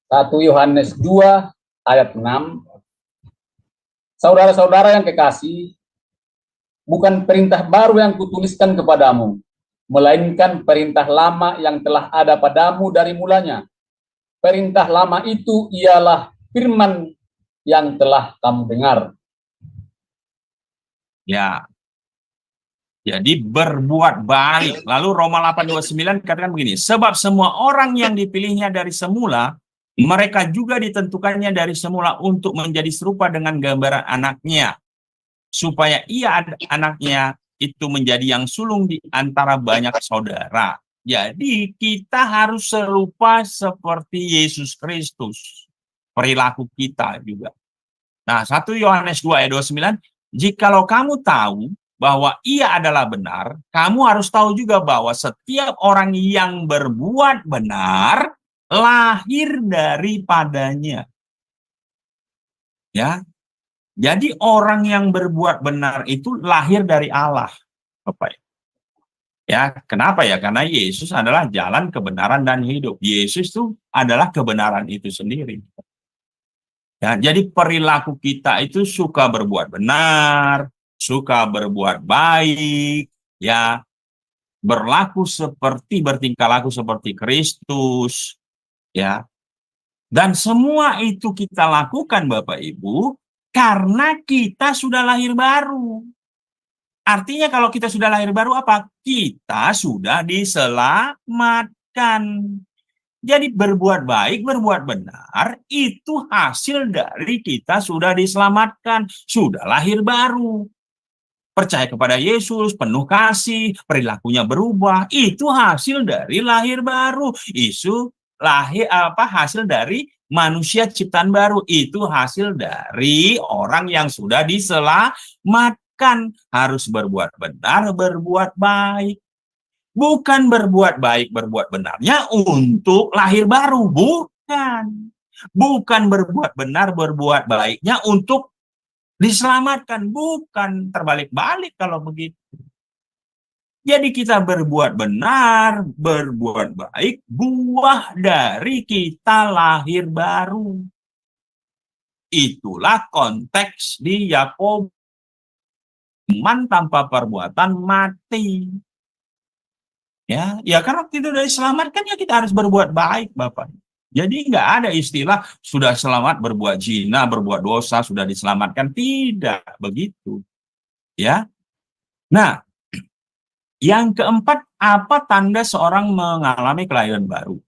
1 Yohanes 2 ayat 6. Saudara-saudara yang kekasih, bukan perintah baru yang kutuliskan kepadamu, melainkan perintah lama yang telah ada padamu dari mulanya. Perintah lama itu ialah firman yang telah kamu dengar. Ya, jadi berbuat baik. Lalu Roma 8:29 katakan begini, sebab semua orang yang dipilihnya dari semula, mereka juga ditentukannya dari semula untuk menjadi serupa dengan gambaran anaknya, supaya ia anaknya itu menjadi yang sulung di antara banyak saudara. Jadi kita harus serupa seperti Yesus Kristus. Perilaku kita juga. Nah, 1 Yohanes 2 ayat 29, jikalau kamu tahu bahwa ia adalah benar, kamu harus tahu juga bahwa setiap orang yang berbuat benar lahir daripadanya. Ya. Jadi orang yang berbuat benar itu lahir dari Allah. Bapak. Ya, kenapa ya? Karena Yesus adalah jalan kebenaran dan hidup. Yesus itu adalah kebenaran itu sendiri. Ya, jadi perilaku kita itu suka berbuat benar, suka berbuat baik, ya, bertingkah laku seperti Kristus, ya. Dan semua itu kita lakukan, Bapak Ibu, karena kita sudah lahir baru. Artinya kalau kita sudah lahir baru apa? Kita sudah diselamatkan. Jadi berbuat baik, berbuat benar, itu hasil dari kita sudah diselamatkan, sudah lahir baru. Percaya kepada Yesus, penuh kasih, perilakunya berubah, itu hasil dari lahir baru. Itu hasil dari manusia ciptaan baru, itu hasil dari orang yang sudah diselamatkan. Harus berbuat benar, berbuat baik. Bukan berbuat baik, berbuat benarnya untuk lahir baru, bukan. Bukan berbuat benar, berbuat baiknya untuk diselamatkan, bukan. Terbalik-balik kalau begitu. Jadi kita berbuat benar, berbuat baik, buah dari kita lahir baru. Itulah konteks di Yakobus. Iman tanpa perbuatan mati. Ya karena kita sudah diselamatkan, ya kita harus berbuat baik, Bapak. Jadi nggak ada istilah sudah selamat berbuat zina, berbuat dosa, sudah diselamatkan. Tidak begitu. Ya. Nah, yang keempat, apa tanda seorang mengalami kelahiran baru?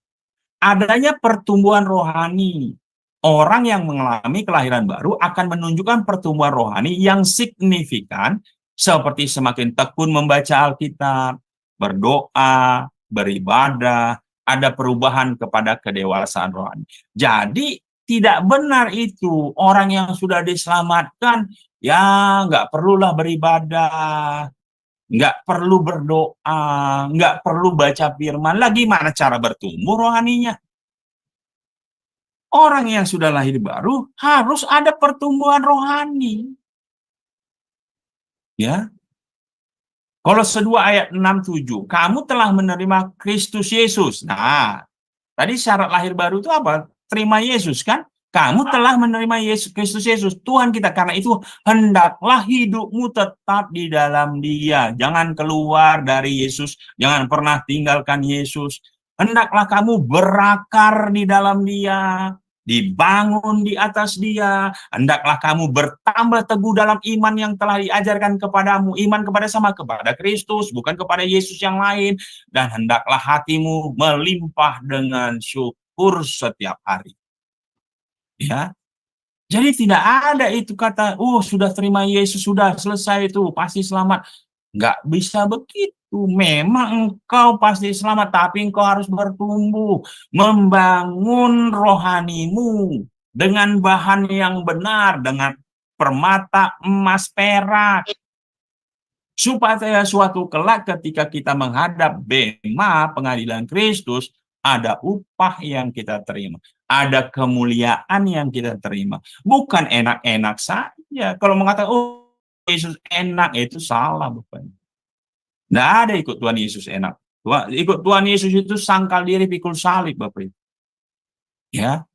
Adanya pertumbuhan rohani. Orang yang mengalami kelahiran baru akan menunjukkan pertumbuhan rohani yang signifikan, seperti semakin tekun membaca Alkitab, berdoa, beribadah, ada perubahan kepada kedewasaan rohani. Jadi tidak benar itu orang yang sudah diselamatkan ya nggak perlulah beribadah, nggak perlu berdoa, nggak perlu baca firman. Lagi mana cara bertumbuh rohaninya? Orang yang sudah lahir baru harus ada pertumbuhan rohani. Ya. Kolose 2 ayat 6-7, kamu telah menerima Kristus Yesus. Nah, tadi syarat lahir baru itu apa? Terima Yesus kan? Kamu telah menerima Kristus Yesus, Tuhan kita. Karena itu, hendaklah hidupmu tetap di dalam Dia. Jangan keluar dari Yesus, jangan pernah tinggalkan Yesus. Hendaklah kamu berakar di dalam Dia, dibangun di atas Dia. Hendaklah kamu bertambah teguh dalam iman yang telah diajarkan kepadamu. Iman kepada Kristus, bukan kepada Yesus yang lain. Dan hendaklah hatimu melimpah dengan syukur setiap hari. Ya, jadi tidak ada itu kata, sudah terima Yesus, sudah selesai itu, pasti selamat. Nggak bisa begitu. Memang engkau pasti selamat, tapi engkau harus bertumbuh, membangun rohanimu dengan bahan yang benar, dengan permata emas perak. Supaya suatu kelak ketika kita menghadap bema pengadilan Kristus, ada upah yang kita terima. Ada kemuliaan yang kita terima. Bukan enak-enak saja. Kalau mengatakan, Yesus enak, itu salah, Bapak. Tidak ada ikut Tuhan Yesus enak. Ikut Tuhan Yesus itu sangkal diri pikul salib, Bapak. Ya.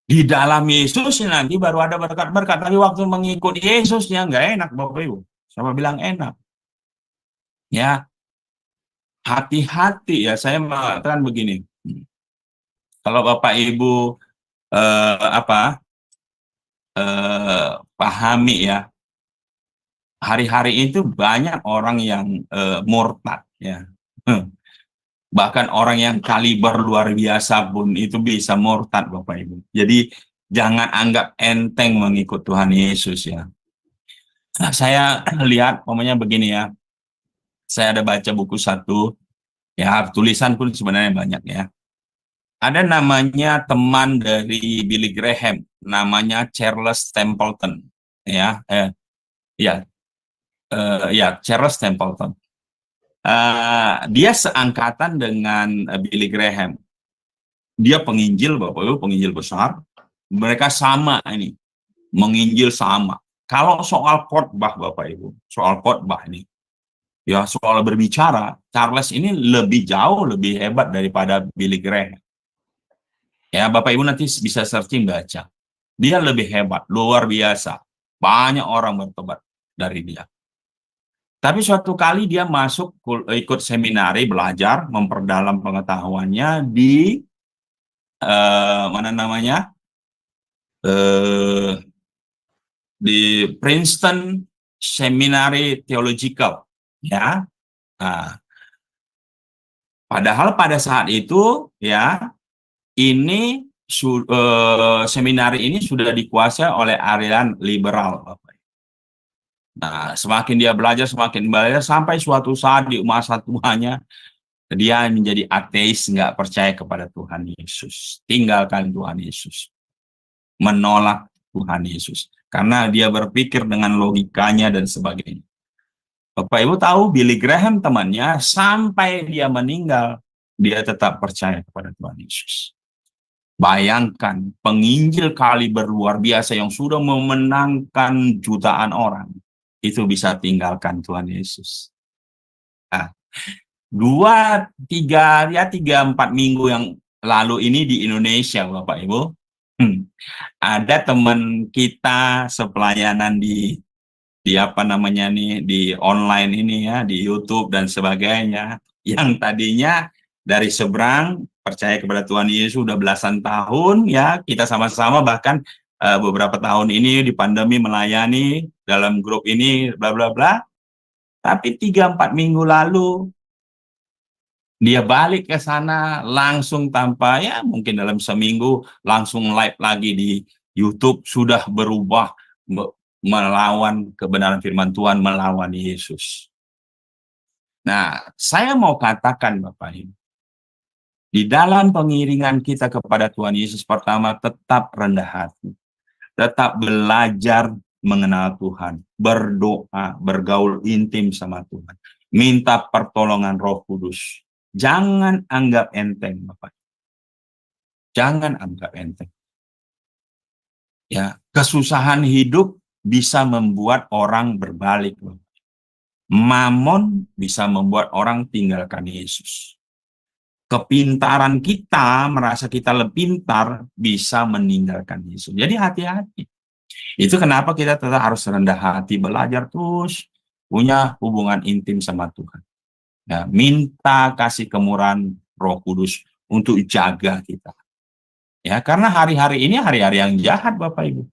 Di dalam Yesus nanti baru ada berkat-berkat. Tapi waktu mengikut Yesus ya nggak enak, Bapak Ibu. Sama bilang enak. Ya. Hati-hati ya, saya mengatakan begini. Kalau Bapak Ibu pahami ya, hari-hari itu banyak orang yang murtad ya. Bahkan orang yang kaliber luar biasa pun itu bisa murtad, Bapak Ibu. Jadi jangan anggap enteng mengikut Tuhan Yesus ya. Nah, saya lihat pokoknya begini ya. Saya ada baca buku satu, ya tulisan pun sebenarnya banyak ya. Ada namanya teman dari Billy Graham, namanya Charles Templeton, ya, Charles Templeton. Dia seangkatan dengan Billy Graham. Dia penginjil, Bapak Ibu, penginjil besar. Mereka sama ini, menginjil sama. Kalau soal khotbah, Bapak Ibu, soal khotbah ini, ya soal berbicara, Charles ini lebih jauh lebih hebat daripada Billy Graham. Ya, Bapak Ibu nanti bisa searching baca. Dia lebih hebat, luar biasa. Banyak orang bertobat dari dia. Tapi suatu kali dia masuk ikut seminari, belajar, memperdalam pengetahuannya di di Princeton seminari theological, ya. Nah, padahal pada saat itu, ya, ini seminari ini sudah dikuasai oleh aliran liberal, Bapak. Nah, semakin dia belajar, semakin belajar, sampai suatu saat di masa tuanya dia menjadi ateis, nggak percaya kepada Tuhan Yesus, tinggalkan Tuhan Yesus, menolak Tuhan Yesus, karena dia berpikir dengan logikanya dan sebagainya. Bapak Ibu tahu, Billy Graham temannya, sampai dia meninggal, dia tetap percaya kepada Tuhan Yesus. Bayangkan, penginjil kaliber luar biasa yang sudah memenangkan jutaan orang, itu bisa tinggalkan Tuhan Yesus. Nah, 3-4 minggu yang lalu ini di Indonesia, Bapak Ibu, ada teman kita sepelayanan di apa namanya nih, di online ini ya, di YouTube dan sebagainya, yang tadinya dari seberang percaya kepada Tuhan Yesus sudah belasan tahun, ya, kita sama-sama bahkan beberapa tahun ini di pandemi melayani dalam grup ini bla bla bla. Tapi 3-4 minggu lalu dia balik ke sana langsung, tanpa, ya, mungkin dalam seminggu langsung live lagi di YouTube, sudah berubah, melawan kebenaran firman Tuhan, melawan Yesus. Nah, saya mau katakan Bapak Ibu, di dalam pengiringan kita kepada Tuhan Yesus, pertama, tetap rendah hati, tetap belajar mengenal Tuhan, berdoa, bergaul intim sama Tuhan, minta pertolongan Roh Kudus. Jangan anggap enteng, Bapak. Jangan anggap enteng. Ya, kesusahan hidup bisa membuat orang berbalik. Mamon bisa membuat orang tinggalkan Yesus. Kepintaran kita, merasa kita lebih pintar, bisa meninggalkan Yesus. Jadi hati-hati. Itu kenapa kita tetap harus rendah hati, belajar terus, punya hubungan intim sama Tuhan. Ya, minta kasih kemurahan Roh Kudus untuk jaga kita. Ya, karena hari-hari ini hari-hari yang jahat, Bapak Ibu.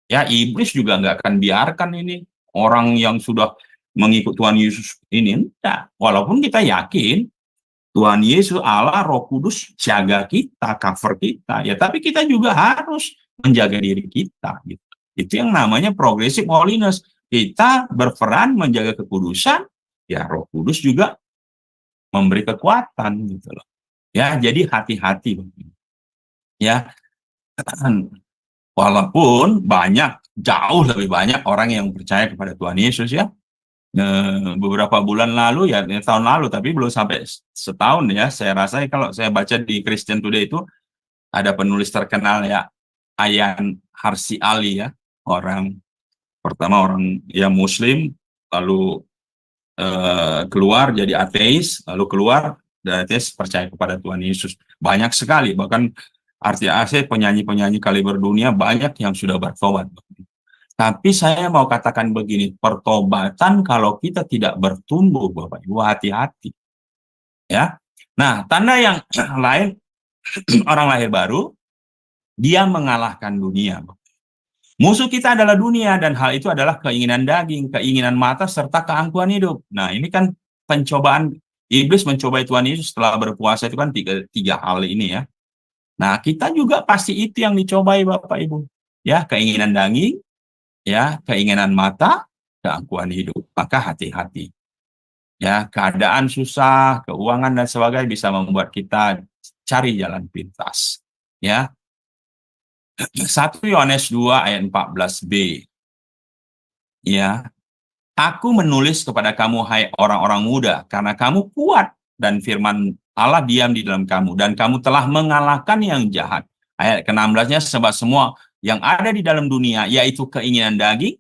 Ya, iblis juga nggak akan biarkan ini orang yang sudah mengikut Tuhan Yesus ini, enggak. Walaupun kita yakin Tuhan Yesus, Allah, Roh Kudus jaga kita, cover kita, ya, tapi kita juga harus menjaga diri kita. Gitu. Itu yang namanya progressive holiness. Kita berperan menjaga kekudusan, ya, Roh Kudus juga memberi kekuatan, gitu loh. Ya, jadi hati-hati. Ya, walaupun jauh lebih banyak orang yang percaya kepada Tuhan Yesus, ya. Beberapa bulan lalu, ya, tahun lalu, tapi belum sampai setahun, ya. Saya rasa kalau saya baca di Christian Today itu ada penulis terkenal, ya, Ayaan Hirsi Ali, ya, orang yang Muslim, lalu keluar jadi ateis, lalu keluar dari ateis percaya kepada Tuhan Yesus. Banyak sekali, bahkan artinya penyanyi-penyanyi kaliber dunia banyak yang sudah bertobat. Tapi saya mau katakan begini, pertobatan kalau kita tidak bertumbuh, Bapak Ibu, hati-hati. Ya. Nah, tanda yang lain, orang lahir baru, dia mengalahkan dunia. Musuh kita adalah dunia, dan hal itu adalah keinginan daging, keinginan mata, serta keangkuhan hidup. Nah, ini kan pencobaan, iblis mencobai Tuhan Yesus setelah berpuasa, itu kan tiga hal ini, ya. Nah, kita juga pasti itu yang dicobai, Bapak Ibu. Ya, keinginan daging, ya, keinginan mata, keangkuhan hidup. Maka hati-hati. Ya, keadaan susah, keuangan dan sebagainya bisa membuat kita cari jalan pintas. Ya. 1 Yohanes 2 ayat 14b. Ya. Aku menulis kepada kamu, hai orang-orang muda, karena kamu kuat dan firman Allah diam di dalam kamu, dan kamu telah mengalahkan yang jahat. Ayat ke-16-nya, sebab semua yang ada di dalam dunia, yaitu keinginan daging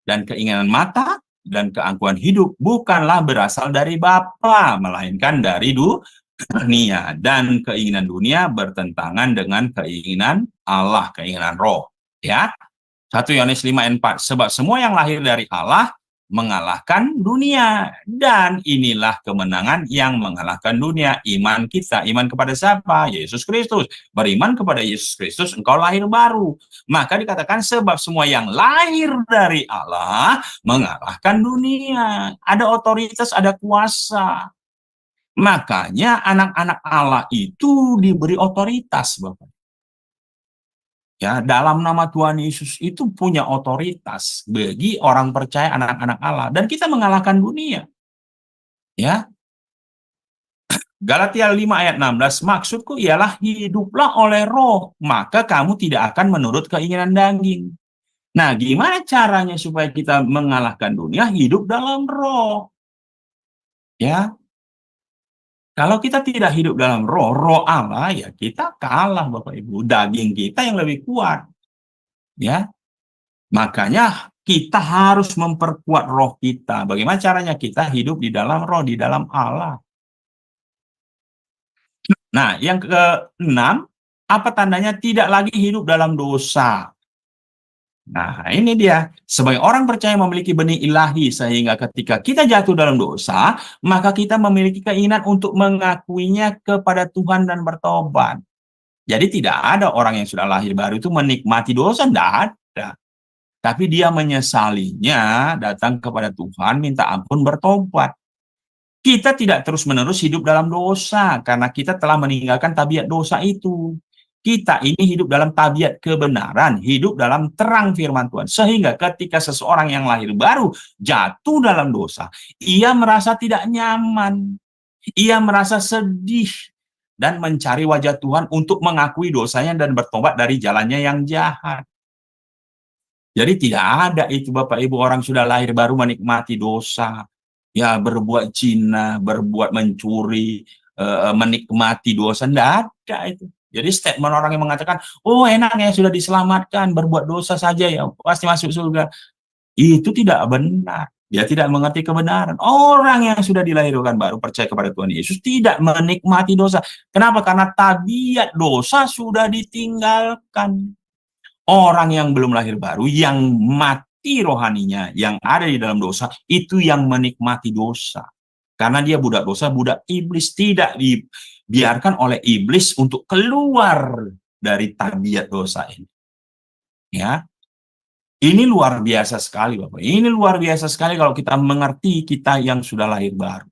dan keinginan mata dan keangkuhan hidup, bukanlah berasal dari Bapa, melainkan dari dunia. Dan keinginan dunia bertentangan dengan keinginan Allah, keinginan roh. Ya, 1 Yohanes 5 ayat 4, sebab semua yang lahir dari Allah mengalahkan dunia. Dan inilah kemenangan yang mengalahkan dunia, iman kita. Iman kepada siapa? Yesus Kristus. Beriman kepada Yesus Kristus, engkau lahir baru. Maka dikatakan sebab semua yang lahir dari Allah mengalahkan dunia. Ada otoritas, ada kuasa. Makanya anak-anak Allah itu diberi otoritas, Bapak. Ya, dalam nama Tuhan Yesus itu punya otoritas bagi orang percaya anak-anak Allah, dan kita mengalahkan dunia. Ya. Galatia 5 ayat 16, maksudku ialah hiduplah oleh roh, maka kamu tidak akan menurut keinginan daging. Nah, gimana caranya supaya kita mengalahkan dunia? Hidup dalam roh. Ya. Kalau kita tidak hidup dalam roh, roh Allah, ya kita kalah, Bapak Ibu. Daging kita yang lebih kuat. Ya. Makanya kita harus memperkuat roh kita. Bagaimana caranya? Kita hidup di dalam roh, di dalam Allah. Nah, yang keenam, apa tandanya tidak lagi hidup dalam dosa? Nah, ini dia. Sebagai orang percaya memiliki benih ilahi, sehingga ketika kita jatuh dalam dosa, maka kita memiliki keinginan untuk mengakuinya kepada Tuhan dan bertobat. Jadi tidak ada orang yang sudah lahir baru itu menikmati dosa, tidak ada. Tapi dia menyesalinya, datang kepada Tuhan, minta ampun, bertobat. Kita tidak terus-menerus hidup dalam dosa, karena kita telah meninggalkan tabiat dosa itu. Kita ini hidup dalam tabiat kebenaran, hidup dalam terang firman Tuhan. Sehingga ketika seseorang yang lahir baru jatuh dalam dosa, ia merasa tidak nyaman, ia merasa sedih, dan mencari wajah Tuhan untuk mengakui dosanya dan bertobat dari jalannya yang jahat. Jadi tidak ada itu, Bapak Ibu, orang sudah lahir baru menikmati dosa, ya berbuat zina, berbuat mencuri, menikmati dosa, tidak ada itu. Jadi statement orang yang mengatakan, oh enak ya sudah diselamatkan, berbuat dosa saja ya pasti masuk surga, itu tidak benar. Dia tidak mengerti kebenaran. Orang yang sudah dilahirkan baru percaya kepada Tuhan Yesus tidak menikmati dosa. Kenapa? Karena tabiat dosa sudah ditinggalkan. Orang yang belum lahir baru, yang mati rohaninya, yang ada di dalam dosa, itu yang menikmati dosa. Karena dia budak dosa, budak iblis, tidak dibiarkan oleh iblis untuk keluar dari tabiat dosa ini. Ya, ini luar biasa sekali, Bapak. Ini luar biasa sekali kalau kita mengerti kita yang sudah lahir baru.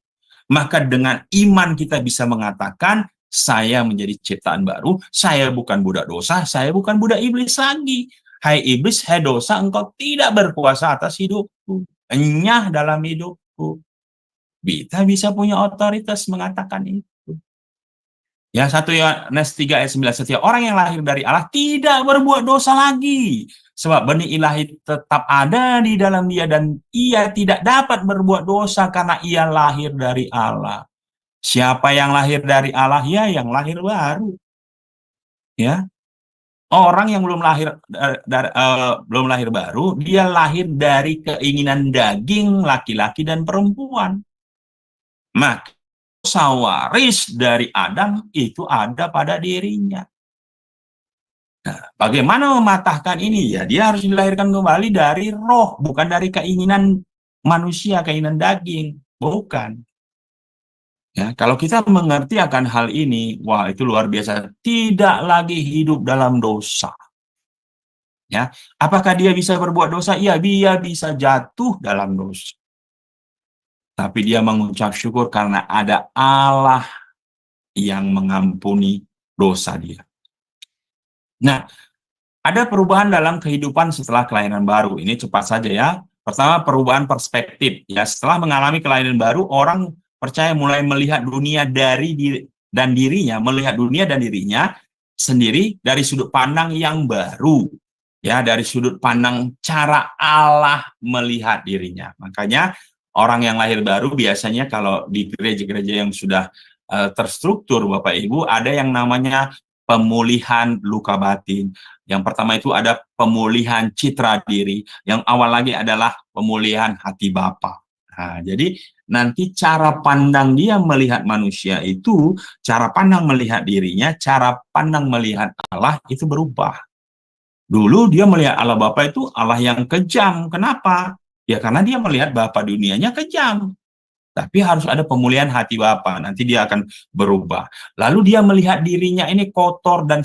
Maka dengan iman kita bisa mengatakan, saya menjadi ciptaan baru, saya bukan budak dosa, saya bukan budak iblis lagi. Hai iblis, hai dosa, engkau tidak berkuasa atas hidupku, enyah dalam hidupku. Kita bisa punya otoritas mengatakan itu. Ya, 1 Yohanes 3 ayat 9, setiap orang yang lahir dari Allah tidak berbuat dosa lagi. Sebab benih ilahi tetap ada di dalam dia, dan ia tidak dapat berbuat dosa karena ia lahir dari Allah. Siapa yang lahir dari Allah? Ya, yang lahir baru. Ya, orang yang belum lahir baru, dia lahir dari keinginan daging laki-laki dan perempuan. Maka dosa waris dari Adam itu ada pada dirinya. Nah, bagaimana mematahkan ini? Ya, dia harus dilahirkan kembali dari roh, bukan dari keinginan manusia, keinginan daging, bukan. Ya, kalau kita mengerti akan hal ini, wah itu luar biasa. Tidak lagi hidup dalam dosa. Ya, apakah dia bisa berbuat dosa? Iya, dia bisa jatuh dalam dosa. Tapi dia mengucap syukur karena ada Allah yang mengampuni dosa dia. Nah, ada perubahan dalam kehidupan setelah kelahiran baru. Ini cepat saja ya. Pertama, perubahan perspektif. Ya, setelah mengalami kelahiran baru, orang percaya mulai melihat dunia melihat dunia dan dirinya sendiri dari sudut pandang yang baru. Ya, dari sudut pandang cara Allah melihat dirinya. Makanya orang yang lahir baru biasanya kalau di gereja-gereja yang sudah terstruktur, Bapak Ibu, ada yang namanya pemulihan luka batin. Yang pertama itu ada pemulihan citra diri. Yang awal lagi adalah pemulihan hati Bapa. Nah, jadi nanti cara pandang dia melihat manusia itu, cara pandang melihat dirinya, cara pandang melihat Allah itu berubah. Dulu dia melihat Allah Bapa itu Allah yang kejam. Kenapa? Ya karena dia melihat Bapa dunianya kejam. Tapi harus ada pemulihan hati Bapa. Nanti dia akan berubah. Lalu dia melihat dirinya ini kotor dan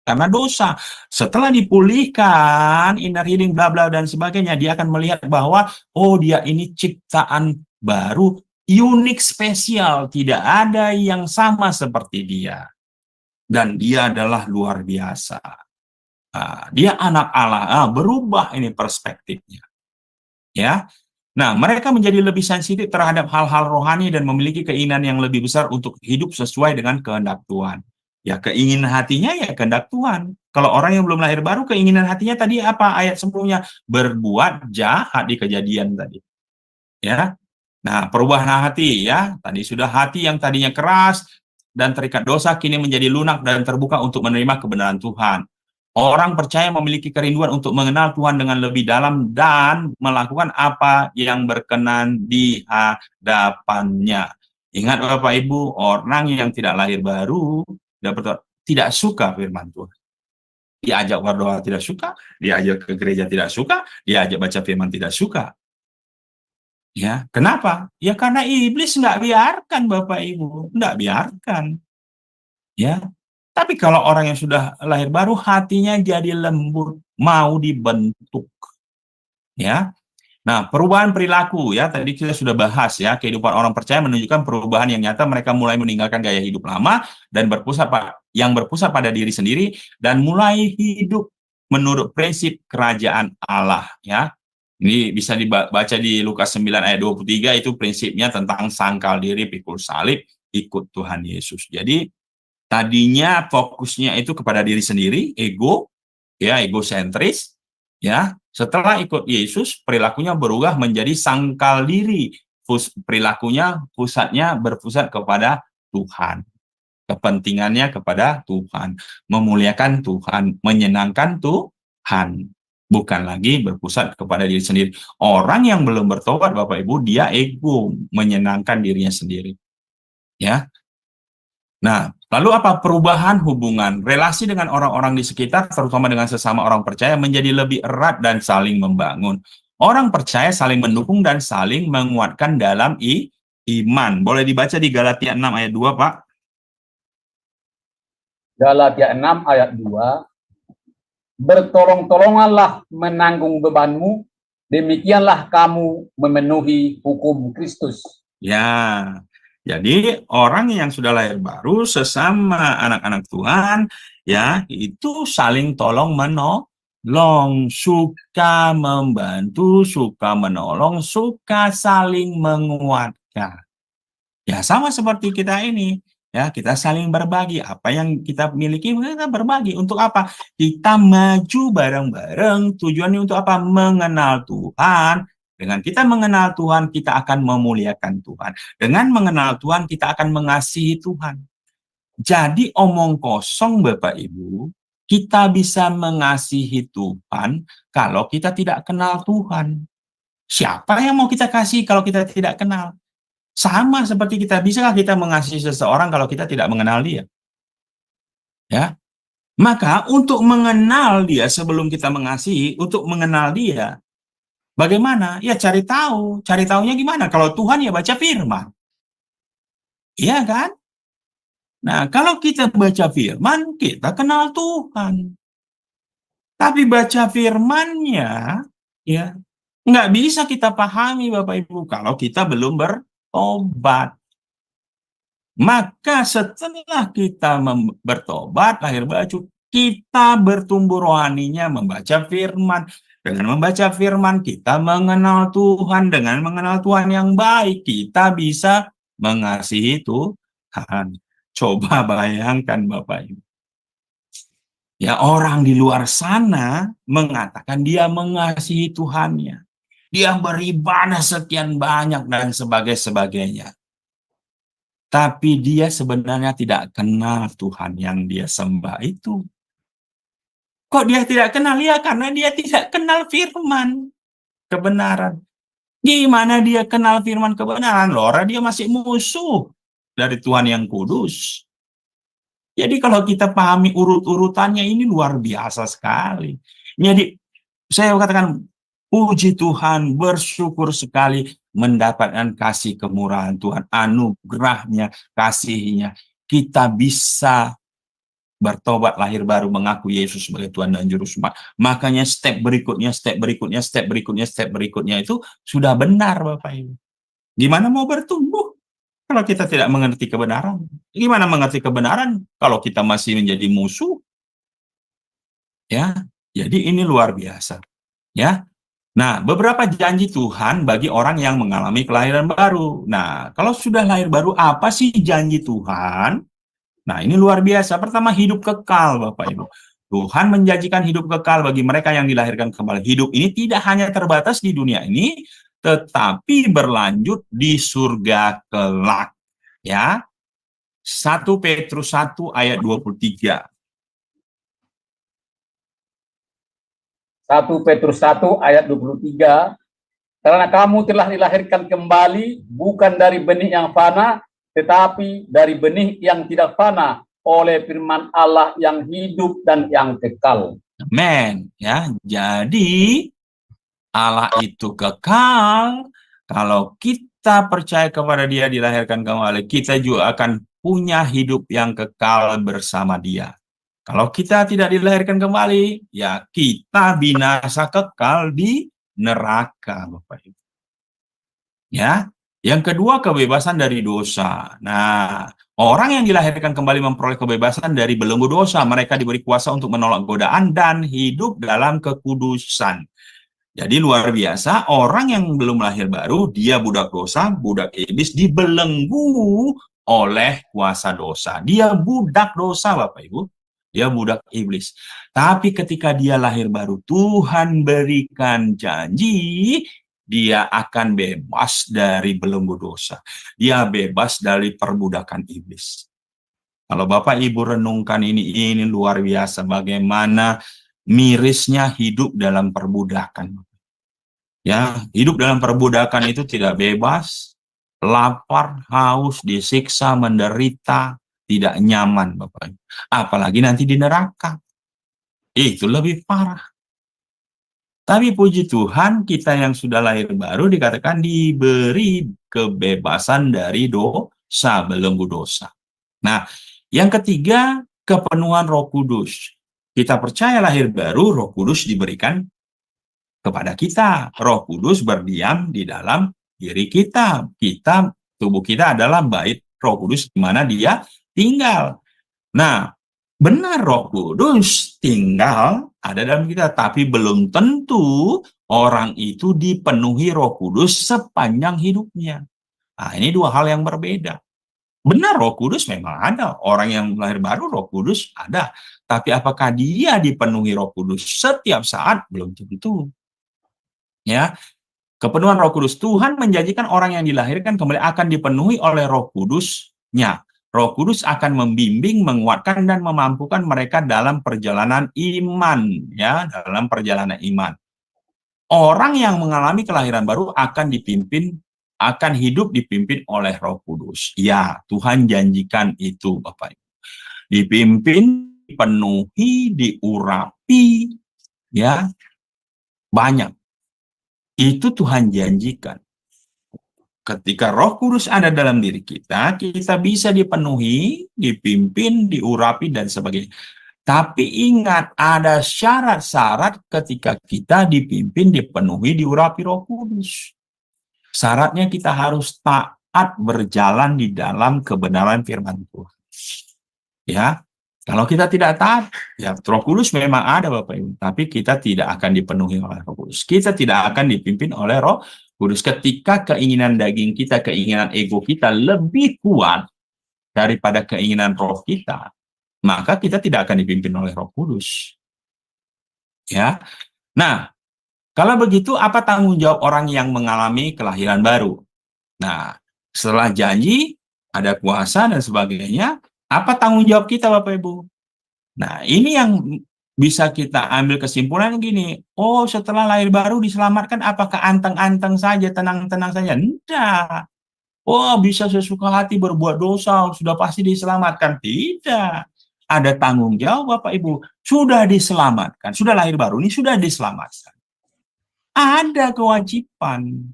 karena dosa. Setelah dipulihkan, inner healing, bla bla dan sebagainya, dia akan melihat bahwa oh dia ini ciptaan baru, unik, spesial, tidak ada yang sama seperti dia. Dan dia adalah luar biasa. Nah, dia anak Allah, berubah ini perspektifnya. Ya. Nah, mereka menjadi lebih sensitif terhadap hal-hal rohani dan memiliki keinginan yang lebih besar untuk hidup sesuai dengan kehendak Tuhan. Ya, keinginan hatinya ya kehendak Tuhan. Kalau orang yang belum lahir baru, keinginan hatinya tadi apa? Ayat sebelumnya, berbuat jahat di Kejadian tadi. Ya. Nah, perubahan hati ya. Tadi sudah hati yang tadinya keras dan terikat dosa kini menjadi lunak dan terbuka untuk menerima kebenaran Tuhan. Orang percaya memiliki kerinduan untuk mengenal Tuhan dengan lebih dalam dan melakukan apa yang berkenan di hadapannya. Ingat Bapak Ibu, orang yang tidak lahir baru tidak suka firman Tuhan. Diajak berdoa tidak suka, diajak ke gereja tidak suka, diajak baca firman tidak suka. Ya, kenapa? Ya karena iblis nggak biarkan Bapak Ibu, nggak biarkan. Ya, tapi kalau orang yang sudah lahir baru, hatinya jadi lembut, mau dibentuk. Ya. Nah, perubahan perilaku ya, tadi kita sudah bahas ya, kehidupan orang percaya menunjukkan perubahan yang nyata, mereka mulai meninggalkan gaya hidup lama dan berpusat pada diri sendiri dan mulai hidup menurut prinsip kerajaan Allah ya. Ini bisa dibaca di Lukas 9 ayat 23, itu prinsipnya tentang sangkal diri, pikul salib, ikut Tuhan Yesus. Jadi tadinya fokusnya itu kepada diri sendiri, ego, ya, egosentris, ya. Setelah ikut Yesus, perilakunya berubah menjadi sangkal diri. Perilakunya berpusat kepada Tuhan. Kepentingannya kepada Tuhan, memuliakan Tuhan, menyenangkan Tuhan. Bukan lagi berpusat kepada diri sendiri. Orang yang belum bertobat, Bapak Ibu, dia ego, menyenangkan dirinya sendiri. Ya. Nah, lalu apa perubahan hubungan relasi dengan orang-orang di sekitar, terutama dengan sesama orang percaya, menjadi lebih erat dan saling membangun. Orang percaya saling mendukung dan saling menguatkan dalam iman. Boleh dibaca di Galatia 6 ayat 2, Pak. Galatia 6 ayat 2. Bertolong-tolonganlah menanggung bebanmu, demikianlah kamu memenuhi hukum Kristus. Ya, jadi orang yang sudah lahir baru sesama anak-anak Tuhan, ya itu saling tolong menolong, suka membantu, suka menolong, suka saling menguatkan. Ya sama seperti kita ini. Ya, kita saling berbagi. Apa yang kita miliki, kita berbagi. Untuk apa? Kita maju bareng-bareng. Tujuannya untuk apa? Mengenal Tuhan. Dengan kita mengenal Tuhan, kita akan memuliakan Tuhan. Dengan mengenal Tuhan, kita akan mengasihi Tuhan. Jadi omong kosong, Bapak Ibu, kita bisa mengasihi Tuhan kalau kita tidak kenal Tuhan. Siapa yang mau kita kasih kalau kita tidak kenal? Sama seperti kita, bisakah kita mengasihi seseorang kalau kita tidak mengenal dia? Ya. Maka untuk mengenal dia sebelum kita mengasihi, untuk mengenal dia, bagaimana? Ya cari tahu. Cari tahunya gimana? Kalau Tuhan ya baca firman. Iya kan? Nah, kalau kita baca firman, kita kenal Tuhan. Tapi baca firmannya, ya nggak bisa kita pahami Bapak Ibu kalau kita belum bertobat. Maka setelah kita bertobat, lahir baru, kita bertumbuh rohaninya membaca firman. Dengan membaca firman, kita mengenal Tuhan. Dengan mengenal Tuhan yang baik, kita bisa mengasihi Tuhan. Coba bayangkan Bapak Ibu. Ya, orang di luar sana mengatakan dia mengasihi Tuhannya. Dia beribadah sekian banyak dan sebagainya. Tapi dia sebenarnya tidak kenal Tuhan yang dia sembah itu. Kok dia tidak kenal? Ya karena dia tidak kenal firman kebenaran. Gimana dia kenal firman kebenaran? Lora dia masih musuh dari Tuhan yang kudus. Jadi kalau kita pahami urut-urutannya ini luar biasa sekali. Jadi saya katakan Puji Tuhan, bersyukur sekali mendapatkan kasih kemurahan Tuhan, anugerahnya, kasihnya. Kita bisa bertobat lahir baru, mengaku Yesus sebagai Tuhan dan Juru Selamat. Makanya step berikutnya, step berikutnya, step berikutnya, step berikutnya itu sudah benar Bapak Ibu. Gimana mau bertumbuh kalau kita tidak mengerti kebenaran? Gimana mengerti kebenaran kalau kita masih menjadi musuh? Ya, jadi ini luar biasa. Ya, nah, beberapa janji Tuhan bagi orang yang mengalami kelahiran baru. Nah, kalau sudah lahir baru, apa sih janji Tuhan? Nah, ini luar biasa. Pertama, hidup kekal, Bapak Ibu. Tuhan menjanjikan hidup kekal bagi mereka yang dilahirkan kembali. Hidup ini tidak hanya terbatas di dunia ini, tetapi berlanjut di surga kelak. Ya, 1 Petrus 1 ayat 23. 1 Petrus 1 ayat 23, karena kamu telah dilahirkan kembali bukan dari benih yang fana, tetapi dari benih yang tidak fana oleh firman Allah yang hidup dan yang kekal. Amen. Ya, jadi Allah itu kekal. Kalau kita percaya kepada Dia dilahirkan kembali, kita juga akan punya hidup yang kekal bersama Dia. Kalau kita tidak dilahirkan kembali, ya kita binasa kekal di neraka, Bapak Ibu. Ya, yang kedua kebebasan dari dosa. Nah, orang yang dilahirkan kembali memperoleh kebebasan dari belenggu dosa. Mereka diberi kuasa untuk menolak godaan dan hidup dalam kekudusan. Jadi luar biasa, orang yang belum lahir baru, dia budak dosa, budak iblis, dibelenggu oleh kuasa dosa. Dia budak dosa, Bapak Ibu. Dia budak iblis. Tapi ketika dia lahir baru, Tuhan berikan janji, dia akan bebas dari belenggu dosa. Dia bebas dari perbudakan iblis. Kalau Bapak Ibu renungkan ini luar biasa. Bagaimana mirisnya hidup dalam perbudakan. Ya, hidup dalam perbudakan itu tidak bebas, lapar, haus, disiksa, menderita, tidak nyaman, Bapak. Apalagi nanti di neraka. Itu lebih parah. Tapi puji Tuhan, kita yang sudah lahir baru dikatakan diberi kebebasan dari dosa, belenggu dosa. Nah, yang ketiga, kepenuhan Roh Kudus. Kita percaya lahir baru, Roh Kudus diberikan kepada kita. Roh Kudus berdiam di dalam diri kita. Tubuh kita adalah bait Roh Kudus di mana Dia tinggal. Nah, benar Roh Kudus tinggal ada dalam kita, tapi belum tentu orang itu dipenuhi Roh Kudus sepanjang hidupnya. Nah, ini dua hal yang berbeda. Benar Roh Kudus memang ada, orang yang lahir baru Roh Kudus ada, tapi apakah dia dipenuhi Roh Kudus setiap saat? Belum tentu. Ya, kepenuhan Roh Kudus. Tuhan menjanjikan orang yang dilahirkan kembali akan dipenuhi oleh Roh Kudus-Nya. Roh Kudus akan membimbing, menguatkan, dan memampukan mereka dalam perjalanan iman. Ya, dalam perjalanan iman. Orang yang mengalami kelahiran baru akan hidup dipimpin oleh Roh Kudus. Ya, Tuhan janjikan itu, Bapak Ibu. Dipimpin, dipenuhi, diurapi, ya, banyak. Itu Tuhan janjikan. Ketika Roh Kudus ada dalam diri kita, kita bisa dipenuhi, dipimpin, diurapi, dan sebagainya. Tapi ingat, ada syarat-syarat ketika kita dipimpin, dipenuhi, diurapi Roh Kudus. Syaratnya kita harus taat berjalan di dalam kebenaran firman Tuhan. Ya, kalau kita tidak taat, ya Roh Kudus memang ada Bapak Ibu, tapi kita tidak akan dipenuhi oleh Roh Kudus. Kita tidak akan dipimpin oleh Roh Kudus. Ketika keinginan daging kita, keinginan ego kita lebih kuat daripada keinginan roh kita, maka kita tidak akan dipimpin oleh Roh Kudus. Ya. Nah, kalau begitu apa tanggung jawab orang yang mengalami kelahiran baru? Nah, setelah janji, ada kuasa dan sebagainya, apa tanggung jawab kita Bapak Ibu? Nah, ini yang bisa kita ambil kesimpulan gini, oh setelah lahir baru diselamatkan apakah anteng-anteng saja, tenang-tenang saja? Tidak. Oh bisa sesuka hati berbuat dosa, sudah pasti diselamatkan? Tidak. Ada tanggung jawab Bapak Ibu, sudah diselamatkan, sudah lahir baru ini sudah diselamatkan. ada kewajiban.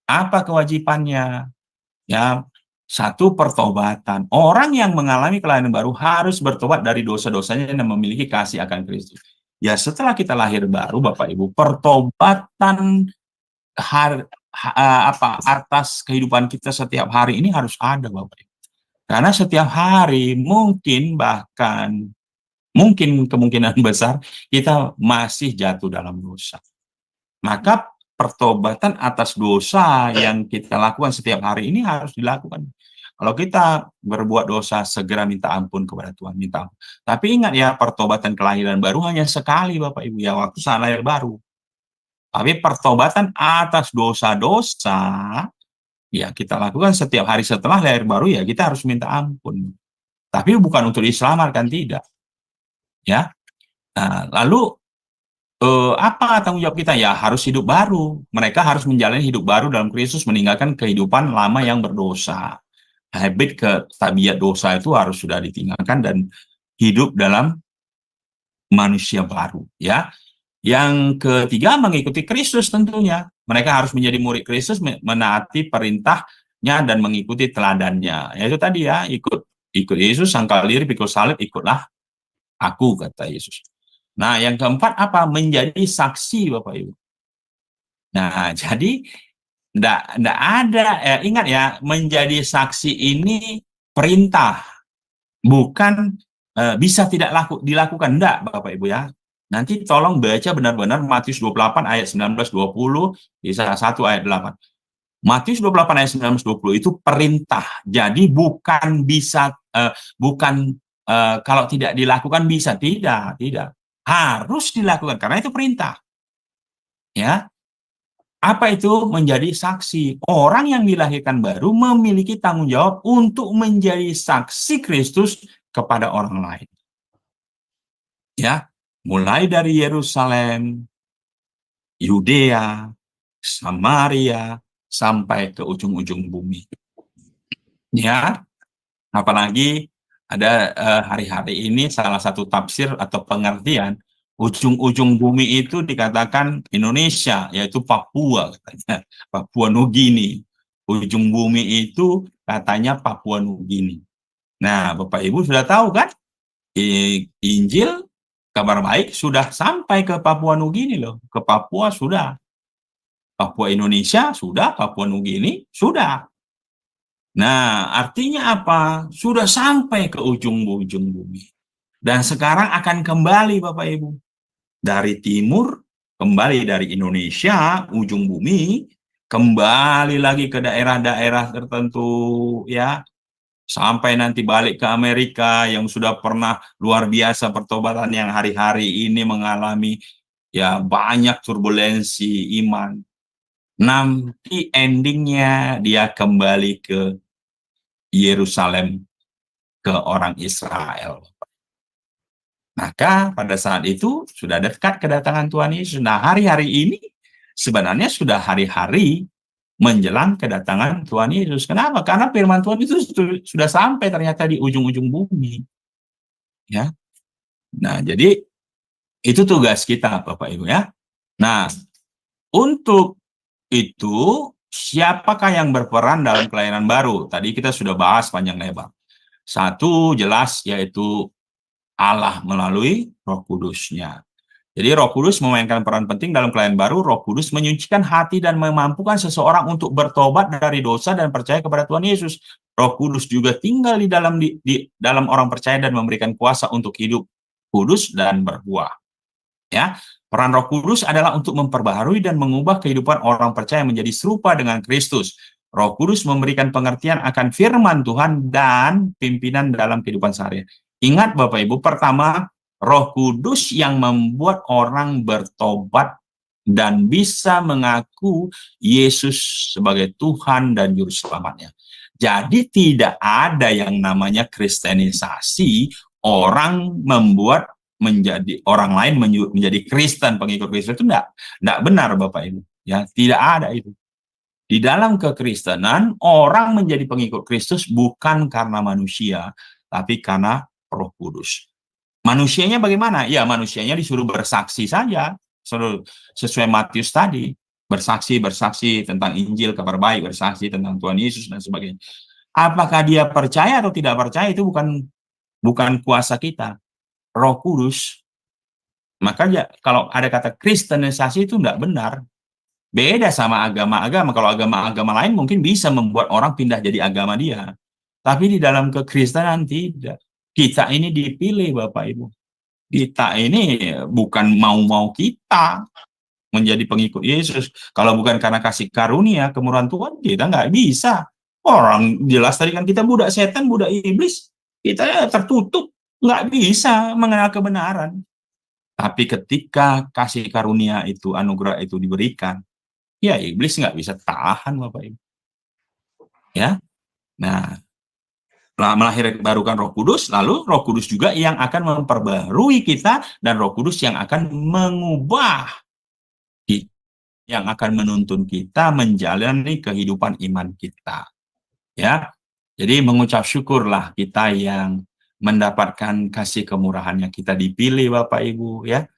Apa kewajibannya? Ya, satu, pertobatan. Orang yang mengalami kelahiran baru harus bertobat dari dosa-dosanya dan memiliki kasih akan Kristus. Ya, setelah kita lahir baru, Bapak Ibu, pertobatan atas kehidupan kita setiap hari ini harus ada, Bapak Ibu. Karena setiap hari mungkin kemungkinan besar kita masih jatuh dalam dosa. Maka pertobatan atas dosa yang kita lakukan setiap hari ini harus dilakukan. Kalau kita berbuat dosa, segera minta ampun kepada Tuhan, minta ampun. Tapi ingat ya, pertobatan kelahiran baru hanya sekali, Bapak Ibu, ya, waktu saat lahir baru. Tapi pertobatan atas dosa-dosa, ya, kita lakukan setiap hari setelah lahir baru, ya, kita harus minta ampun. Tapi bukan untuk diselamatkan, tidak. Ya. Nah, lalu apa tanggung jawab kita? Ya, harus hidup baru. Mereka harus menjalani hidup baru dalam Kristus, meninggalkan kehidupan lama yang berdosa. Habit tabiat dosa itu harus sudah ditinggalkan dan hidup dalam manusia baru, ya. Yang ketiga, mengikuti Kristus tentunya. Mereka harus menjadi murid Kristus, menaati perintahnya dan mengikuti teladannya. Yaitu tadi ya, ikut Yesus, sangkal diri, pikul salib, ikutlah aku, kata Yesus. Nah, yang keempat apa? Menjadi saksi, Bapak Ibu. Nah, jadi enggak ada, ingat ya, menjadi saksi ini perintah, bukan bisa tidak dilakukan. Enggak, Bapak Ibu ya. Nanti tolong baca benar-benar Matius 28 ayat 19-20, Yesaya 1 ayat 8. Matius 28 ayat 19-20 itu perintah. Jadi bukan bisa, kalau tidak dilakukan bisa. Tidak. Harus dilakukan, karena itu perintah. Ya. Apa itu menjadi saksi? Orang yang dilahirkan baru memiliki tanggung jawab untuk menjadi saksi Kristus kepada orang lain. Ya, mulai dari Yerusalem, Yudea, Samaria, sampai ke ujung-ujung bumi. Ya, apalagi ada hari-hari ini salah satu tafsir atau pengertian ujung-ujung bumi itu dikatakan Indonesia, yaitu Papua katanya, Papua Nugini. Ujung bumi itu katanya Papua Nugini. Nah, Bapak Ibu sudah tahu kan? Injil, kabar baik sudah sampai ke Papua Nugini loh. Ke Papua sudah. Papua Indonesia sudah, Papua Nugini sudah. Nah, artinya apa? Sudah sampai ke ujung-ujung bumi. Dan sekarang akan kembali, Bapak Ibu. Dari timur, kembali dari Indonesia, ujung bumi, kembali lagi ke daerah-daerah tertentu, ya. Sampai nanti balik ke Amerika yang sudah pernah luar biasa pertobatan yang hari-hari ini mengalami ya banyak turbulensi iman. Nanti endingnya dia kembali ke Yerusalem, ke orang Israel. Maka pada saat itu sudah dekat kedatangan Tuhan Yesus. Nah, hari-hari ini sebenarnya sudah hari-hari menjelang kedatangan Tuhan Yesus. Kenapa? Karena firman Tuhan itu sudah sampai ternyata di ujung-ujung bumi. Ya. Nah, jadi itu tugas kita, Bapak Ibu ya. Nah, untuk itu siapakah yang berperan dalam kelahiran baru? Tadi kita sudah bahas panjang lebar. Satu jelas yaitu Allah melalui Roh Kudus-Nya. Jadi Roh Kudus memainkan peran penting dalam kelahiran baru. Roh Kudus menyucikan hati dan memampukan seseorang untuk bertobat dari dosa dan percaya kepada Tuhan Yesus. Roh Kudus juga tinggal di dalam orang percaya dan memberikan kuasa untuk hidup kudus dan berbuah. Ya, peran Roh Kudus adalah untuk memperbaharui dan mengubah kehidupan orang percaya menjadi serupa dengan Kristus. Roh Kudus memberikan pengertian akan firman Tuhan dan pimpinan dalam kehidupan sehari-hari. Ingat Bapak Ibu, pertama, Roh Kudus yang membuat orang bertobat dan bisa mengaku Yesus sebagai Tuhan dan Juru Selamatnya. Jadi tidak ada yang namanya kristenisasi, orang membuat menjadi orang lain menjadi Kristen, pengikut Kristus itu enggak benar Bapak Ibu. Ya, tidak ada itu. Di dalam kekristenan, orang menjadi pengikut Kristus bukan karena manusia, tapi karena Roh Kudus. Manusianya bagaimana? Ya, manusianya disuruh bersaksi saja. Saudara, sesuai Matius tadi, bersaksi tentang Injil, kabar baik, bersaksi tentang Tuhan Yesus dan sebagainya. Apakah dia percaya atau tidak percaya itu bukan kuasa kita. Roh Kudus. Makanya kalau ada kata kristenisasi itu tidak benar. Beda sama agama-agama. Kalau agama-agama lain mungkin bisa membuat orang pindah jadi agama dia. Tapi di dalam kekristenan tidak. Kita ini dipilih, Bapak Ibu. Kita ini bukan mau-mau kita menjadi pengikut Yesus. Kalau bukan karena kasih karunia, kemurahan Tuhan, kita nggak bisa. Orang jelas tadi kan kita budak setan, budak iblis. Kita tertutup, nggak bisa mengenal kebenaran. Tapi ketika kasih karunia itu, anugerah itu diberikan, ya iblis nggak bisa tahan, Bapak Ibu. Ya, nah, melahirkan Roh Kudus, lalu Roh Kudus juga yang akan memperbarui kita, dan Roh Kudus yang akan mengubah, yang akan menuntun kita menjalani kehidupan iman kita. Ya, jadi mengucap syukurlah kita yang mendapatkan kasih kemurahannya, kita dipilih, Bapak Ibu, ya.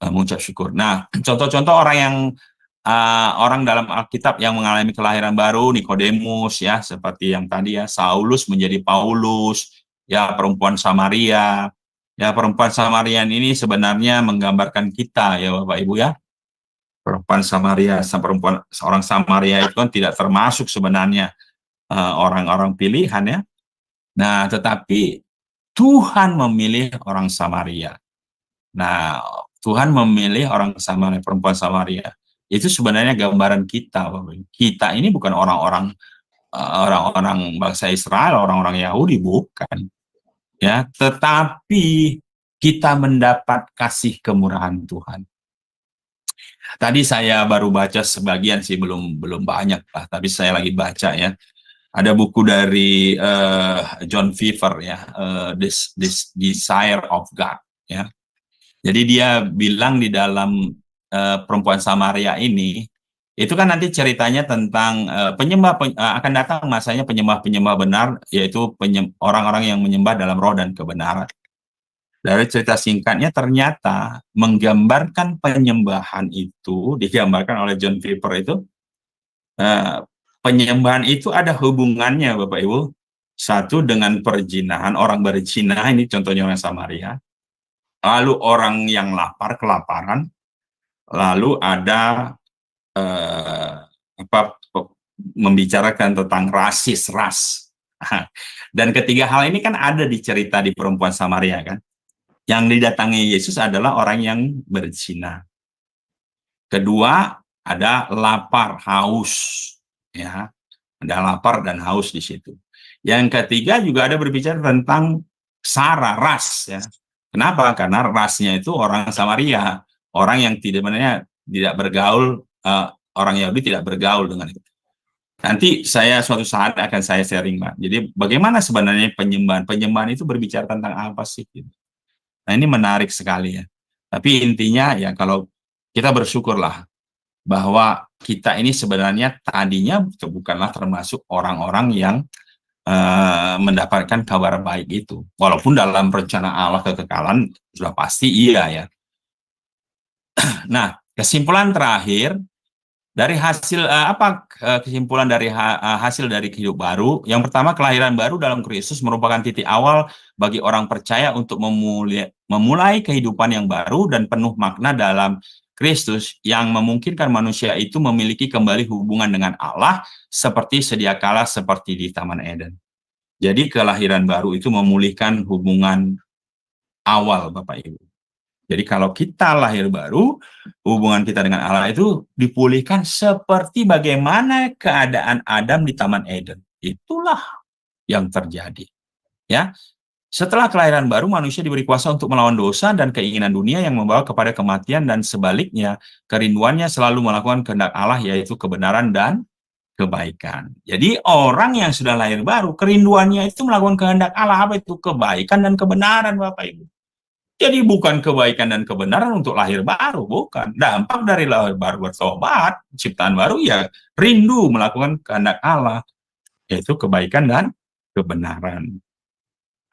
Mengucap syukur. Nah, contoh-contoh orang dalam Alkitab yang mengalami kelahiran baru, Nikodemus, ya, seperti yang tadi ya, Saulus menjadi Paulus, ya, perempuan Samaria. Ya, perempuan Samarian ini sebenarnya menggambarkan kita, ya Bapak Ibu, ya. Perempuan Samaria, seorang Samaria itu kan tidak termasuk sebenarnya orang-orang pilihan, ya. Nah, tetapi Tuhan memilih orang Samaria. Nah, Tuhan memilih orang Samaria, perempuan Samaria. Itu sebenarnya gambaran kita, Bapak Ibu. Kita ini bukan orang-orang bangsa Israel, orang-orang Yahudi, bukan. Ya, tetapi kita mendapat kasih kemurahan Tuhan. Tadi saya baru baca sebagian sih, belum banyak lah, tapi saya lagi baca ya. Ada buku dari John Piper ya, This Desire of God ya. Jadi dia bilang di dalam perempuan Samaria ini, itu kan nanti ceritanya tentang akan datang masanya penyembah-penyembah benar, yaitu orang-orang yang menyembah dalam roh dan kebenaran. Dari cerita singkatnya ternyata menggambarkan penyembahan itu, digambarkan oleh John Piper itu, penyembahan itu ada hubungannya, Bapak Ibu. Satu dengan perzinahan, orang berzina, ini contohnya orang Samaria. Lalu orang yang lapar, kelaparan. Lalu ada membicarakan tentang rasis, ras. Dan ketiga hal ini kan ada di cerita di perempuan Samaria kan. Yang didatangi Yesus adalah orang yang berzina. Kedua, ada lapar, haus. Ya, ada lapar dan haus di situ. Yang ketiga juga ada berbicara tentang sara, ras. Ya. Kenapa? Karena rasnya itu orang Samaria. Orang yang tidak bergaul, orang Yahudi tidak bergaul dengan itu. Nanti suatu saat akan saya sharing, Pak. Jadi bagaimana sebenarnya penyembahan? Penyembahan itu berbicara tentang apa sih? Nah, ini menarik sekali ya. Tapi intinya ya kalau kita bersyukurlah bahwa kita ini sebenarnya tadinya bukanlah termasuk orang-orang yang mendapatkan kabar baik itu. Walaupun dalam rencana Allah kekekalan sudah pasti iya ya. Nah, kesimpulan terakhir dari hasil kesimpulan dari hasil dari hidup baru. Yang pertama, kelahiran baru dalam Kristus merupakan titik awal bagi orang percaya untuk memulai kehidupan yang baru dan penuh makna dalam Kristus, yang memungkinkan manusia itu memiliki kembali hubungan dengan Allah seperti sedia kala seperti di Taman Eden. Jadi kelahiran baru itu memulihkan hubungan awal, Bapak Ibu. Jadi kalau kita lahir baru, hubungan kita dengan Allah itu dipulihkan seperti bagaimana keadaan Adam di Taman Eden. Itulah yang terjadi. Ya. Setelah kelahiran baru, manusia diberi kuasa untuk melawan dosa dan keinginan dunia yang membawa kepada kematian, dan sebaliknya kerinduannya selalu melakukan kehendak Allah, yaitu kebenaran dan kebaikan. Jadi orang yang sudah lahir baru, kerinduannya itu melakukan kehendak Allah. Apa itu? Kebaikan dan kebenaran, Bapak Ibu. Jadi bukan kebaikan dan kebenaran untuk lahir baru, bukan. Dampak dari lahir baru bertobat, ciptaan baru ya rindu melakukan kehendak Allah, yaitu kebaikan dan kebenaran.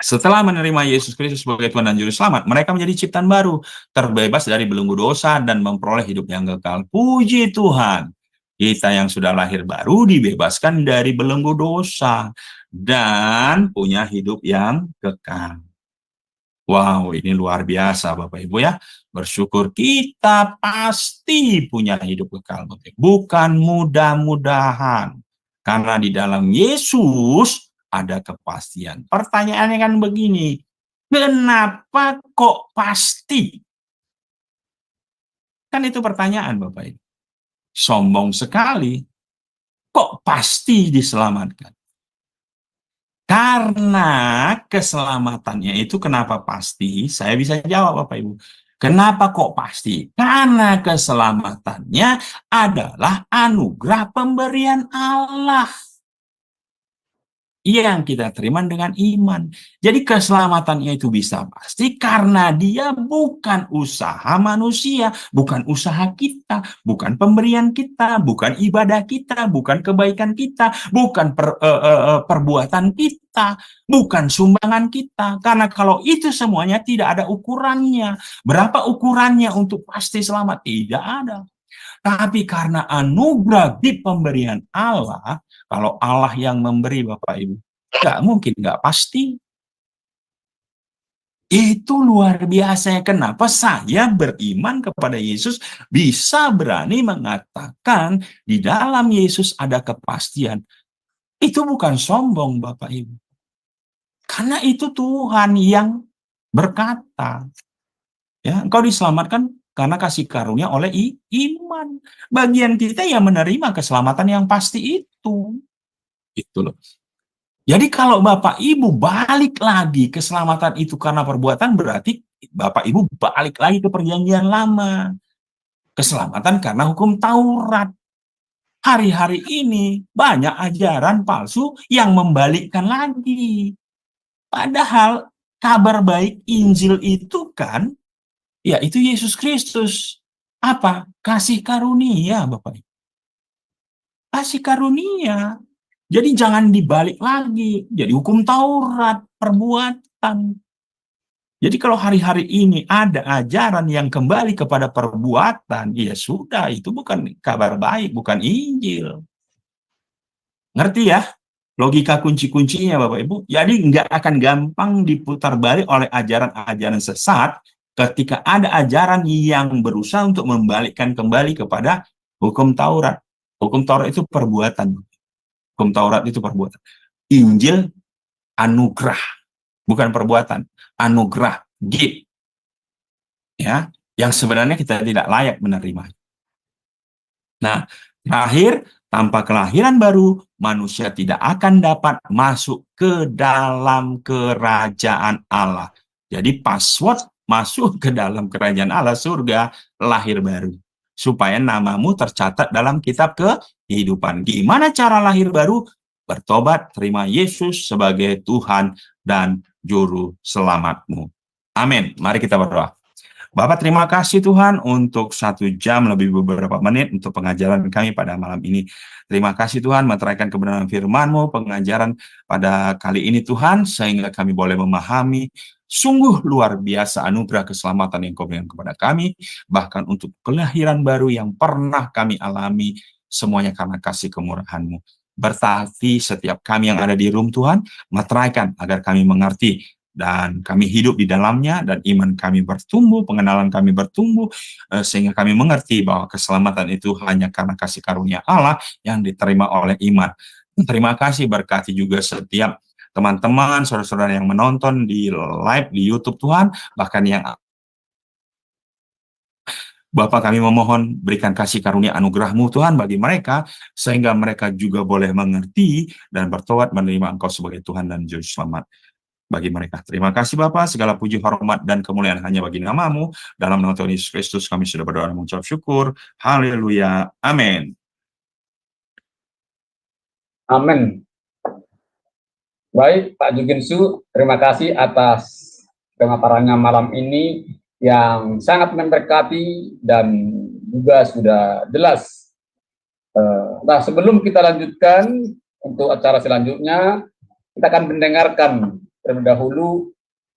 Setelah menerima Yesus Kristus sebagai Tuhan dan Juru Selamat, mereka menjadi ciptaan baru, terbebas dari belenggu dosa dan memperoleh hidup yang kekal. Puji Tuhan, kita yang sudah lahir baru dibebaskan dari belenggu dosa dan punya hidup yang kekal. Wow, ini luar biasa Bapak Ibu ya. Bersyukur kita pasti punya hidup kekal. Bukan mudah-mudahan. Karena di dalam Yesus ada kepastian. Pertanyaannya kan begini, kenapa kok pasti? Kan itu pertanyaan Bapak Ibu. Sombong sekali. Kok pasti diselamatkan? Karena keselamatannya itu kenapa pasti? Saya bisa jawab Bapak Ibu. Kenapa kok pasti? Karena keselamatannya adalah anugerah pemberian Allah yang kita terima dengan iman. Jadi keselamatannya itu bisa pasti karena dia bukan usaha manusia, bukan usaha kita, bukan pemberian kita, bukan ibadah kita, bukan kebaikan kita, bukan perbuatan kita, bukan sumbangan kita. Karena kalau itu semuanya tidak ada ukurannya. Berapa ukurannya untuk pasti selamat? Tidak ada. Tapi karena anugerah di pemberian Allah, kalau Allah yang memberi Bapak Ibu, nggak mungkin nggak pasti. Itu luar biasa. Kenapa saya beriman kepada Yesus bisa berani mengatakan di dalam Yesus ada kepastian. Itu bukan sombong Bapak Ibu. Karena itu Tuhan yang berkata, ya, engkau diselamatkan karena kasih karunia oleh iman. Bagian kita yang menerima keselamatan yang pasti itu. Itu loh. Jadi kalau Bapak Ibu balik lagi keselamatan itu karena perbuatan, berarti Bapak Ibu balik lagi ke perjanjian lama. Keselamatan karena hukum Taurat. Hari-hari ini banyak ajaran palsu yang membalikkan lagi. Padahal kabar baik Injil itu kan, ya itu Yesus Kristus. Apa? Kasih karunia, Bapak Ibu. Kasih karunia. Jadi jangan dibalik lagi. Jadi hukum Taurat, perbuatan. Jadi kalau hari-hari ini ada ajaran yang kembali kepada perbuatan, ya sudah, itu bukan kabar baik, bukan Injil. Ngerti ya? Logika kunci-kuncinya Bapak Ibu. Jadi nggak akan gampang diputar balik oleh ajaran-ajaran sesat ketika ada ajaran yang berusaha untuk membalikkan kembali kepada hukum Taurat. Hukum Taurat itu perbuatan. Hukum Taurat itu perbuatan. Injil anugerah, bukan perbuatan. Anugerah, gift. Ya, yang sebenarnya kita tidak layak menerima. Nah, terakhir, tanpa kelahiran baru, manusia tidak akan dapat masuk ke dalam kerajaan Allah. Jadi password masuk ke dalam kerajaan Allah, surga, lahir baru. Supaya namamu tercatat dalam kitab kehidupan. Gimana cara lahir baru? Bertobat, terima Yesus sebagai Tuhan dan Juru Selamatmu. Amin. Mari kita berdoa. Bapak, terima kasih Tuhan untuk 1 jam lebih beberapa menit untuk pengajaran kami pada malam ini. Terima kasih Tuhan meteraikan kebenaran firman-Mu, pengajaran pada kali ini Tuhan, sehingga kami boleh memahami sungguh luar biasa anugerah keselamatan yang Kau berikan kepada kami, bahkan untuk kelahiran baru yang pernah kami alami, semuanya karena kasih kemurahan-Mu. Berarti setiap kami yang ada di room Tuhan, meteraikan agar kami mengerti dan kami hidup di dalamnya, dan iman kami bertumbuh, pengenalan kami bertumbuh, sehingga kami mengerti bahwa keselamatan itu hanya karena kasih karunia Allah yang diterima oleh iman. Terima kasih, berkati juga setiap teman-teman, saudara-saudara yang menonton di live di YouTube Tuhan, bahkan yang Bapa, kami memohon berikan kasih karunia anugerah-Mu Tuhan bagi mereka, sehingga mereka juga boleh mengerti dan bertobat menerima Engkau sebagai Tuhan dan Juru Selamat bagi mereka. Terima kasih Bapa, segala puji, hormat, dan kemuliaan hanya bagi nama-Mu. Dalam nama Tuhan Yesus Kristus kami sudah berdoa dan mengucap syukur. Haleluya. Amin. Amin. Baik, Pak Jugensu, terima kasih atas pemaparannya malam ini yang sangat memberkati dan juga sudah jelas. Nah, sebelum kita lanjutkan untuk acara selanjutnya, kita akan mendengarkan terlebih dahulu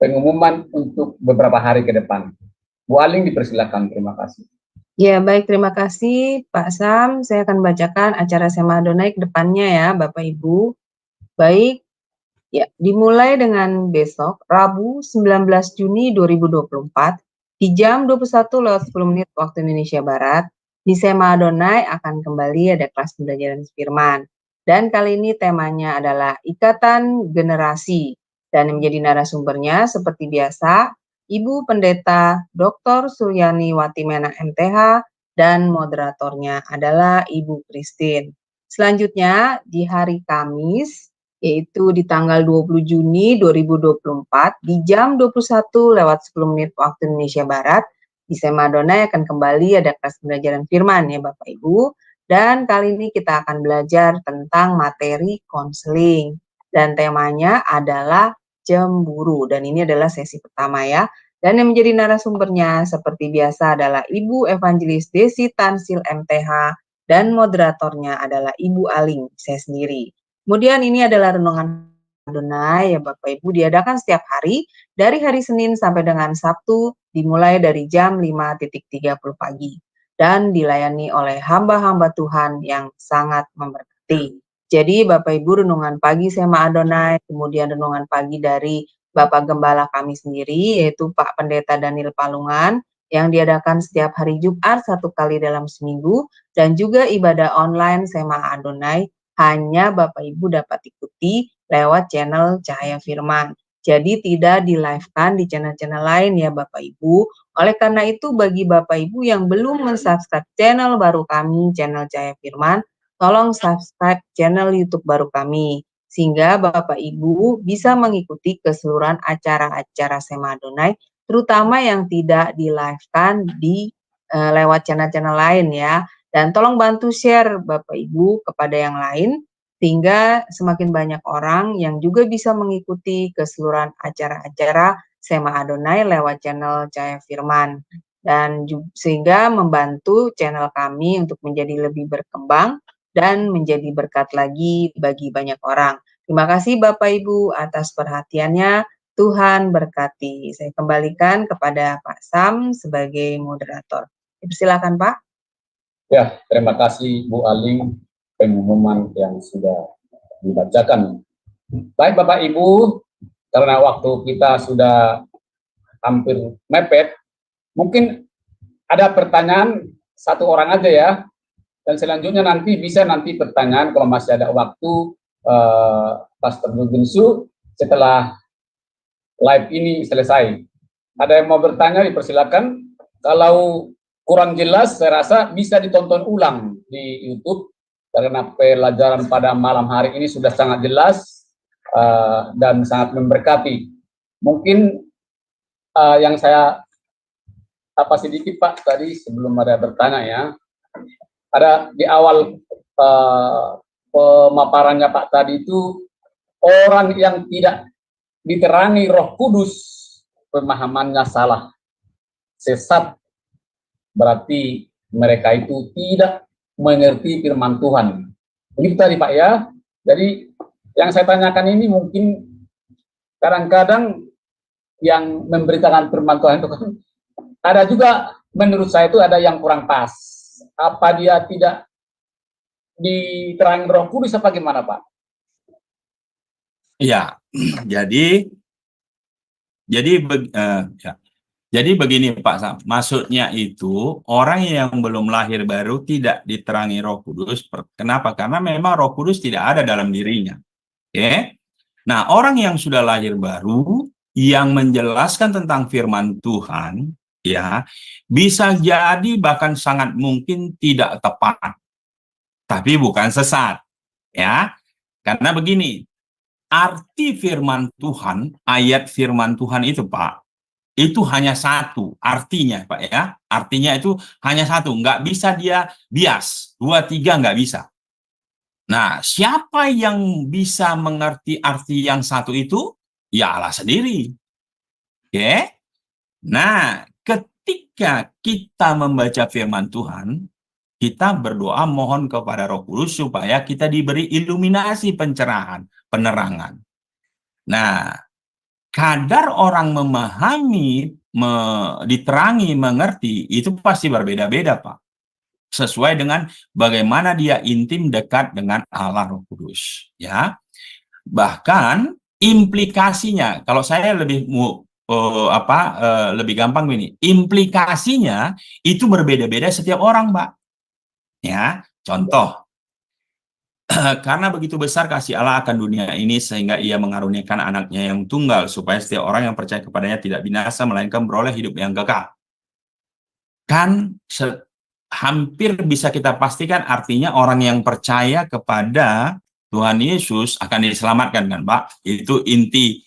pengumuman untuk beberapa hari ke depan. Bu Aling dipersilakan, terima kasih. Ya, baik, terima kasih Pak Sam. Saya akan bacakan acara Sema Adonai ke depannya ya, Bapak Ibu. Baik, ya, dimulai dengan besok, Rabu 19 Juni 2024, di jam 21:10 waktu Indonesia Barat, di Sema Adonai akan kembali ada kelas pembelajaran firman. Dan kali ini temanya adalah Ikatan Generasi. Dan yang menjadi narasumbernya seperti biasa, Ibu Pendeta Dr. Suryani Watimena MTH, dan moderatornya adalah Ibu Christine. Selanjutnya, di hari Kamis, yaitu di tanggal 20 Juni 2024, di jam 21:10 waktu Indonesia Barat, di Sema Adonai akan kembali ada kelas pembelajaran firman ya Bapak Ibu. Dan kali ini kita akan belajar tentang materi konseling. Dan temanya adalah cemburu. Dan ini adalah sesi pertama ya. Dan yang menjadi narasumbernya seperti biasa adalah Ibu Evangelis Desi Tansil MTH, dan moderatornya adalah Ibu Aling, saya sendiri. Kemudian ini adalah renungan Adonai ya Bapak Ibu, diadakan setiap hari dari hari Senin sampai dengan Sabtu, dimulai dari jam 5:30 pagi dan dilayani oleh hamba-hamba Tuhan yang sangat memberkati. Jadi Bapak Ibu, renungan pagi Sema Adonai, kemudian renungan pagi dari Bapak Gembala kami sendiri, yaitu Pak Pendeta Daniel Palungan, yang diadakan setiap hari Jumat 1 kali dalam seminggu, dan juga ibadah online Sema Adonai hanya Bapak Ibu dapat ikuti lewat channel Cahaya Firman. Jadi tidak di-live-kan di channel-channel lain ya Bapak Ibu. Oleh karena itu bagi Bapak Ibu yang belum mensubscribe channel baru kami, channel Cahaya Firman, tolong subscribe channel YouTube baru kami, sehingga Bapak Ibu bisa mengikuti keseluruhan acara-acara Sema Adonai, terutama yang tidak di-live-kan di lewat channel-channel lain ya. Dan tolong bantu share Bapak Ibu kepada yang lain, sehingga semakin banyak orang yang juga bisa mengikuti keseluruhan acara-acara Sema Adonai lewat channel Cahaya Firman. Dan sehingga membantu channel kami untuk menjadi lebih berkembang dan menjadi berkat lagi bagi banyak orang. Terima kasih Bapak Ibu atas perhatiannya. Tuhan berkati. Saya kembalikan kepada Pak Sam sebagai moderator. Silakan Pak. Ya, terima kasih Bu Aling pengumuman yang sudah dibacakan. Baik Bapak Ibu, karena waktu kita sudah hampir mepet, mungkin ada pertanyaan satu orang aja ya. Dan selanjutnya bisa pertanyaan kalau masih ada waktu Pastor Nuginsu setelah live ini selesai. Ada yang mau bertanya dipersilakan. Kalau kurang jelas saya rasa bisa ditonton ulang di YouTube karena pelajaran pada malam hari ini sudah sangat jelas dan sangat memberkati. Mungkin yang saya sedikit Pak tadi sebelum ada bertanya ya. Ada di awal pemaparannya Pak tadi itu orang yang tidak diterangi Roh Kudus pemahamannya salah, sesat, berarti mereka itu tidak mengerti firman Tuhan. Begitu tadi Pak ya. Jadi yang saya tanyakan ini mungkin kadang-kadang yang memberitakan firman Tuhan itu kan ada juga menurut saya itu ada yang kurang pas. Apa dia tidak diterangi Roh Kudus apa gimana Pak? Iya, jadi begini Pak Sam, maksudnya itu orang yang belum lahir baru tidak diterangi Roh Kudus. Kenapa? Karena memang Roh Kudus tidak ada dalam dirinya. Oke? Nah, orang yang sudah lahir baru yang menjelaskan tentang firman Tuhan, ya, bisa jadi bahkan sangat mungkin tidak tepat, tapi bukan sesat, ya. Karena begini, arti firman Tuhan, ayat firman Tuhan itu Pak, itu hanya satu artinya Pak ya, artinya itu hanya satu, nggak bisa dia bias, 2, 3 nggak bisa. Nah, siapa yang bisa mengerti arti yang satu itu? Ya Allah sendiri. Oke? Nah, ketika kita membaca firman Tuhan, kita berdoa mohon kepada Roh Kudus supaya kita diberi iluminasi pencerahan, penerangan. Nah, kadar orang memahami, diterangi, mengerti, itu pasti berbeda-beda, Pak. Sesuai dengan bagaimana dia intim dekat dengan Allah Roh Kudus, ya. Bahkan implikasinya, kalau saya lebih lebih gampang ini, implikasinya itu berbeda-beda setiap orang, Pak. Ya, contoh, karena begitu besar kasih Allah akan dunia ini sehingga ia mengaruniakan anaknya yang tunggal supaya setiap orang yang percaya kepadanya tidak binasa melainkan beroleh hidup yang kekal. Kan hampir bisa kita pastikan artinya orang yang percaya kepada Tuhan Yesus akan diselamatkan kan, Pak? Itu inti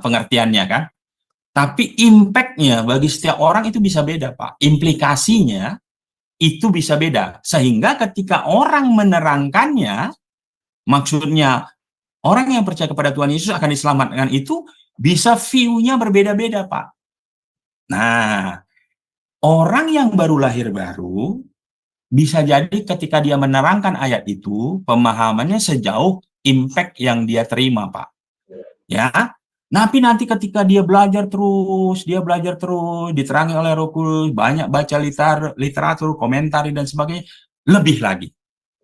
pengertiannya kan. Tapi impact-nya bagi setiap orang itu bisa beda, Pak. Implikasinya itu bisa beda. Sehingga ketika orang menerangkannya, maksudnya orang yang percaya kepada Tuhan Yesus akan diselamatkan itu bisa view-nya berbeda-beda, Pak. Nah, orang yang baru lahir baru bisa jadi ketika dia menerangkan ayat itu, pemahamannya sejauh impact yang dia terima, Pak. Ya, tapi nanti ketika dia belajar terus, diterangi oleh Roh Kudus, banyak baca literatur, komentari dan sebagainya, lebih lagi.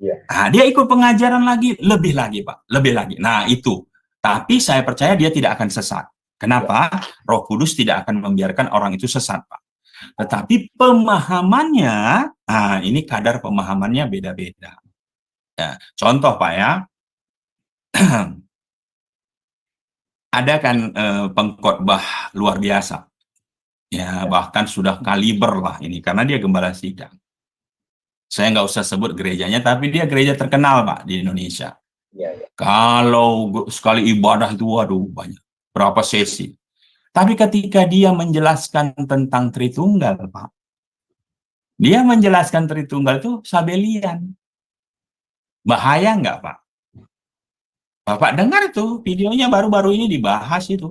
Nah, dia ikut pengajaran lagi, lebih lagi, Pak, lebih lagi. Nah, itu. Tapi saya percaya dia tidak akan sesat. Kenapa? Roh Kudus tidak akan membiarkan orang itu sesat, Pak. Tetapi pemahamannya, nah ini kadar pemahamannya beda-beda. Ya, contoh, Pak, ya. Ada kan pengkhotbah luar biasa. Ya, bahkan sudah kaliber lah ini, karena dia gembala sidang. Saya nggak usah sebut gerejanya, tapi dia gereja terkenal, Pak, di Indonesia. Kalau sekali ibadah itu, waduh, banyak. Berapa sesi. Tapi ketika dia menjelaskan tentang Tritunggal, Pak, dia menjelaskan Tritunggal itu sabelian. Bahaya nggak, Pak? Bapak dengar itu, videonya baru-baru ini dibahas itu.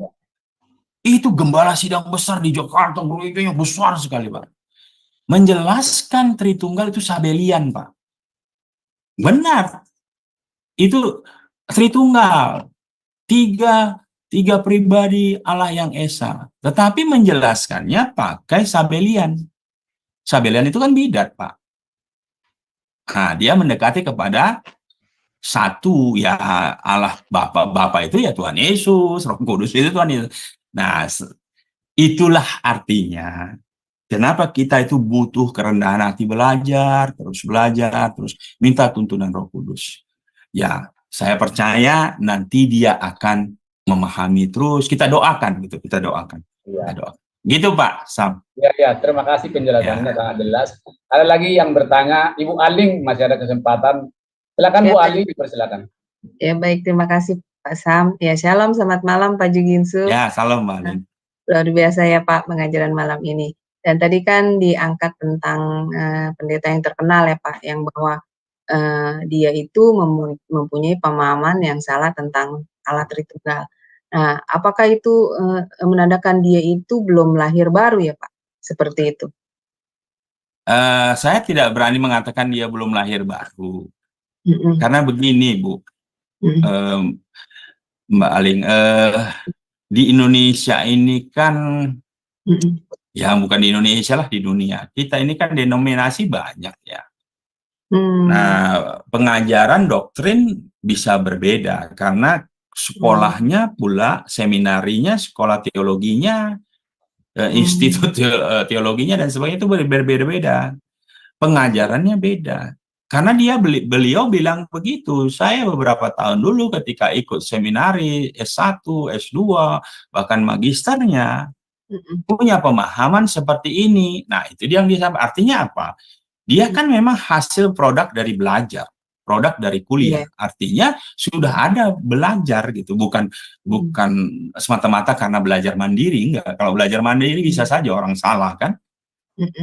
Itu gembala sidang besar di Jakarta, bro, itu yang besar sekali, Pak. Menjelaskan Tritunggal itu sabelian, Pak. Benar. Itu Tritunggal. Tiga pribadi Allah yang Esa. Tetapi menjelaskannya pakai sabelian. Sabelian itu kan bidat, Pak. Nah, dia mendekati kepada satu, ya Allah Bapa itu ya Tuhan Yesus, Roh Kudus itu Tuhan Yesus. Nah, itulah artinya kenapa kita itu butuh kerendahan hati, belajar, terus minta tuntunan Roh Kudus. Ya, saya percaya nanti dia akan memahami terus. Kita doakan gitu, kita doakan. Kita doakan. Gitu, Pak Sam. Ya, terima kasih penjelasannya sangat jelas. Ada lagi yang bertanya, Ibu Aling masih ada kesempatan. Silakan Bu Aling, dipersilakan. Ya, baik, terima kasih Pak Sam. Ya, shalom, selamat malam Pak Juginsu. Ya, salam Mbak Aling. Luar biasa ya Pak pengajaran malam ini. Dan tadi kan diangkat tentang pendeta yang terkenal ya Pak, yang bahwa dia itu mempunyai pemahaman yang salah tentang Allah Tritunggal. Nah, apakah itu menandakan dia itu belum lahir baru ya Pak? Seperti itu. Saya tidak berani mengatakan dia belum lahir baru. Karena begini, Bu. Mbak Aling, di Indonesia ini kan, ya bukan di Indonesia lah, di dunia. Kita ini kan denominasi banyak ya. Nah, pengajaran doktrin bisa berbeda karena sekolahnya pula, seminarinya, sekolah teologinya, institut teologinya dan sebagainya itu berbeda-beda. Pengajarannya beda. Karena beliau bilang begitu. Saya beberapa tahun dulu ketika ikut seminari S1, S2, bahkan magisternya, punya pemahaman seperti ini. Nah, itu dia yang disampaikan. Artinya apa? Dia kan memang hasil produk dari belajar, produk dari kuliah. Artinya sudah ada belajar gitu, bukan semata-mata karena belajar mandiri. Enggak. Kalau belajar mandiri bisa saja orang salah kan.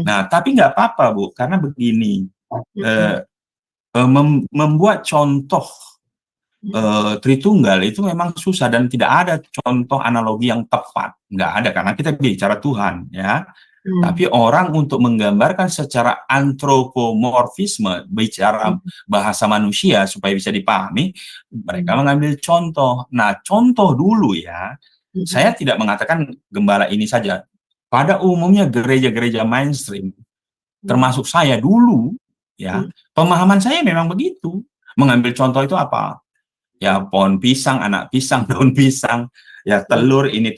Nah, tapi nggak apa-apa, Bu, karena begini. Membuat contoh Tritunggal itu memang susah dan tidak ada contoh analogi yang tepat. Nggak ada, karena kita bicara Tuhan ya. Tapi orang untuk menggambarkan secara antropomorfisme, bicara bahasa manusia supaya bisa dipahami, mereka mengambil contoh. Nah, contoh dulu ya, saya tidak mengatakan gembala ini saja. Pada umumnya gereja-gereja mainstream, termasuk saya dulu, ya, pemahaman saya memang begitu. Mengambil contoh itu apa? Ya, pohon pisang, anak pisang, daun pisang, ya telur, ini,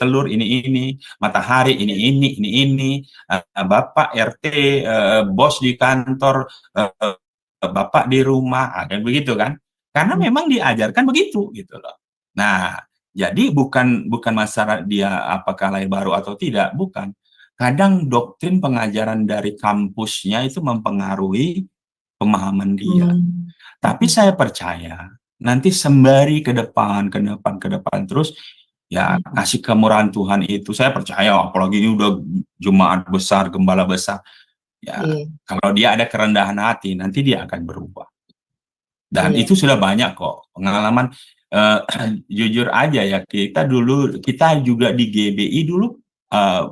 matahari, ini, bapak RT, bos di kantor, bapak di rumah, kayak begitu kan? Karena memang diajarkan begitu, gitu loh. Nah, jadi bukan masalah dia apakah lahir baru atau tidak, bukan. Kadang doktrin pengajaran dari kampusnya itu mempengaruhi pemahaman dia. Tapi saya percaya nanti sembari ke depan terus, ya kasih kemurahan Tuhan itu, saya percaya, apalagi ini udah jemaat besar, gembala besar, ya kalau dia ada kerendahan hati, nanti dia akan berubah. Dan itu sudah banyak kok pengalaman. Jujur aja ya, kita juga di GBI dulu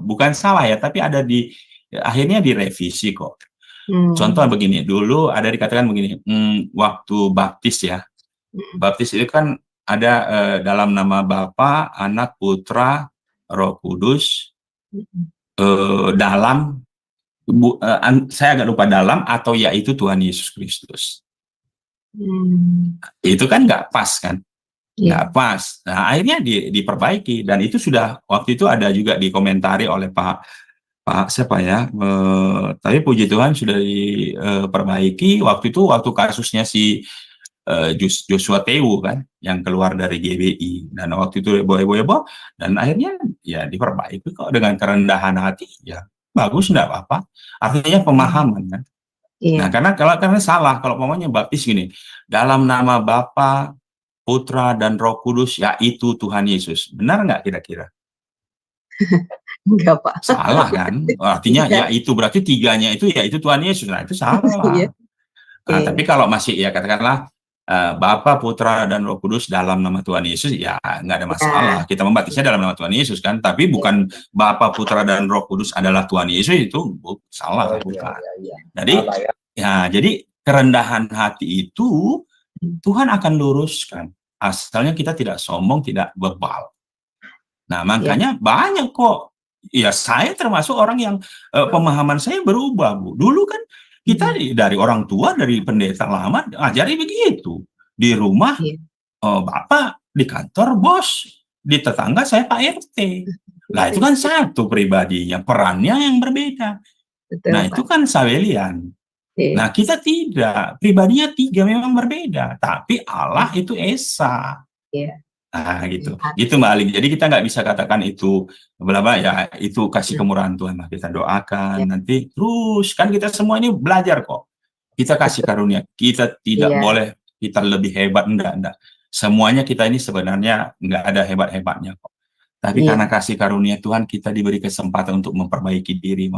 bukan salah ya, tapi ada akhirnya direvisi kok. Contoh begini, dulu ada dikatakan begini, waktu baptis ya, baptis itu kan ada dalam nama Bapa, Anak, Putra, Roh Kudus, dalam, saya agak lupa dalam atau yaitu Tuhan Yesus Kristus. Itu kan nggak pas kan? Nggak pas. Nah, akhirnya diperbaiki, dan itu sudah waktu itu ada juga dikomentari oleh Pak siapa ya? Tapi puji Tuhan sudah diperbaiki. Waktu kasusnya si Joshua Tewu kan, yang keluar dari GBI, dan waktu itu heboh, dan akhirnya ya diperbaiki kok dengan kerendahan hati, ya bagus, nggak apa-apa. Artinya pemahaman kan. Nah, karena salah kalau pokoknya baptis gini, dalam nama Bapa, Putra, dan Roh Kudus, yaitu Tuhan Yesus. Benar nggak kira-kira? Enggak, Pak. Salah kan? Artinya ya itu berarti tiganya itu yaitu Tuhan Yesus. Nah, itu salah. Nah, tapi kalau masih ya katakanlah Bapa, Putra, dan Roh Kudus dalam nama Tuhan Yesus, ya nggak ada masalah. Kita membaptisnya dalam nama Tuhan Yesus kan. Tapi bukan Bapa, Putra, dan Roh Kudus adalah Tuhan Yesus, itu salah, bukan. Jadi kerendahan hati itu Tuhan akan luruskan. Asalnya kita tidak sombong, tidak bebal. Nah, makanya banyak kok. Ya, saya termasuk orang yang pemahaman saya berubah, Bu. Dulu kan kita dari orang tua, dari pendeta lama, ajari begitu. Di rumah, Bapak, di kantor, bos. Di tetangga, saya Pak RT. Nah, itu kan satu pribadinya, perannya yang berbeda. Nah, itu kan Sabelian. Nah, kita tidak. Pribadinya tiga memang berbeda. Tapi Allah itu Esa. Nah, gitu. Gitu, Mbak Ali. Jadi kita nggak bisa katakan itu berapa ya, itu kasih kemurahan Tuhan. Nah, kita doakan nanti terus, kan kita semua ini belajar kok. Kita kasih karunia. Kita tidak boleh kita lebih hebat, enggak. Semuanya kita ini sebenarnya nggak ada hebat-hebatnya kok. Tapi karena kasih karunia Tuhan, kita diberi kesempatan untuk memperbaiki diri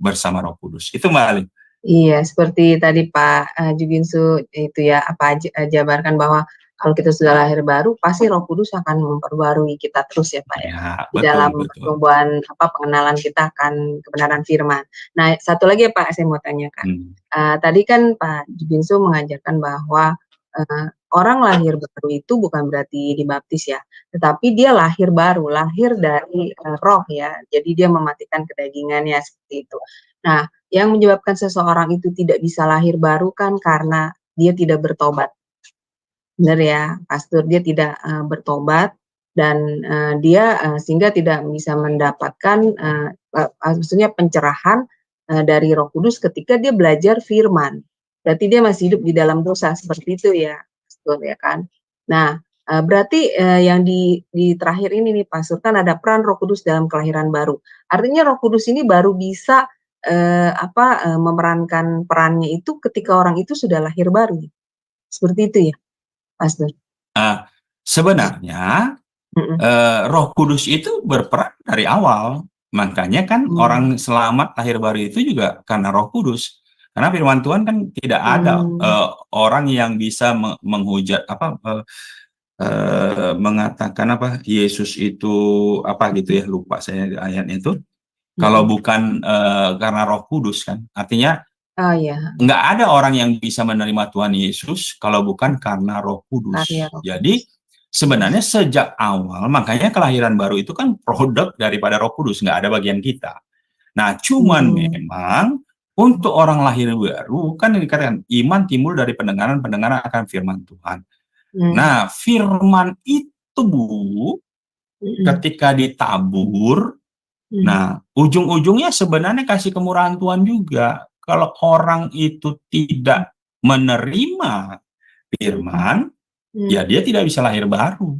bersama Roh Kudus. Itu, Mbak Ali. Iya, seperti tadi Pak Jubinsu itu ya, jabarkan bahwa kalau kita sudah lahir baru, pasti Roh Kudus akan memperbarui kita terus ya Pak ya. Di dalam pertumbuhan pengenalan kita akan kebenaran firman. Nah, satu lagi ya Pak, saya mau tanyakan. Tadi kan Pak Jubinsu mengajarkan bahwa orang lahir baru itu bukan berarti dibaptis ya, tetapi dia lahir baru, lahir dari roh ya. Jadi dia mematikan kedagingannya seperti itu. Nah, yang menyebabkan seseorang itu tidak bisa lahir baru kan karena dia tidak bertobat. Benar ya, Pastor, dia tidak bertobat, dan dia sehingga tidak bisa mendapatkan maksudnya pencerahan dari Roh Kudus ketika dia belajar firman. Berarti dia masih hidup di dalam dosa, seperti itu ya, Pastor ya kan. Nah, berarti yang di terakhir ini nih Pastor, kan ada peran Roh Kudus dalam kelahiran baru. Artinya Roh Kudus ini baru bisa memerankan perannya itu ketika orang itu sudah lahir baru. Seperti itu ya, Pastor? Sebenarnya Roh Kudus itu berperan dari awal. Makanya kan orang selamat lahir baru itu juga karena Roh Kudus. Karena firman Tuhan kan tidak ada orang yang bisa menghujat mengatakan Yesus itu gitu ya, lupa saya ayatnya itu. Kalau bukan karena Roh Kudus kan, artinya nggak ada orang yang bisa menerima Tuhan Yesus kalau bukan karena Roh Kudus. Jadi Sebenarnya sejak awal, makanya kelahiran baru itu kan produk daripada Roh Kudus, nggak ada bagian kita. Nah, cuman memang untuk orang lahir baru kan dikatakan iman timbul dari pendengaran akan firman Tuhan. Nah, firman itu Bu, ketika ditabur, nah ujung-ujungnya sebenarnya kasih kemurahan Tuhan juga. Kalau orang itu tidak menerima firman, ya dia tidak bisa lahir baru.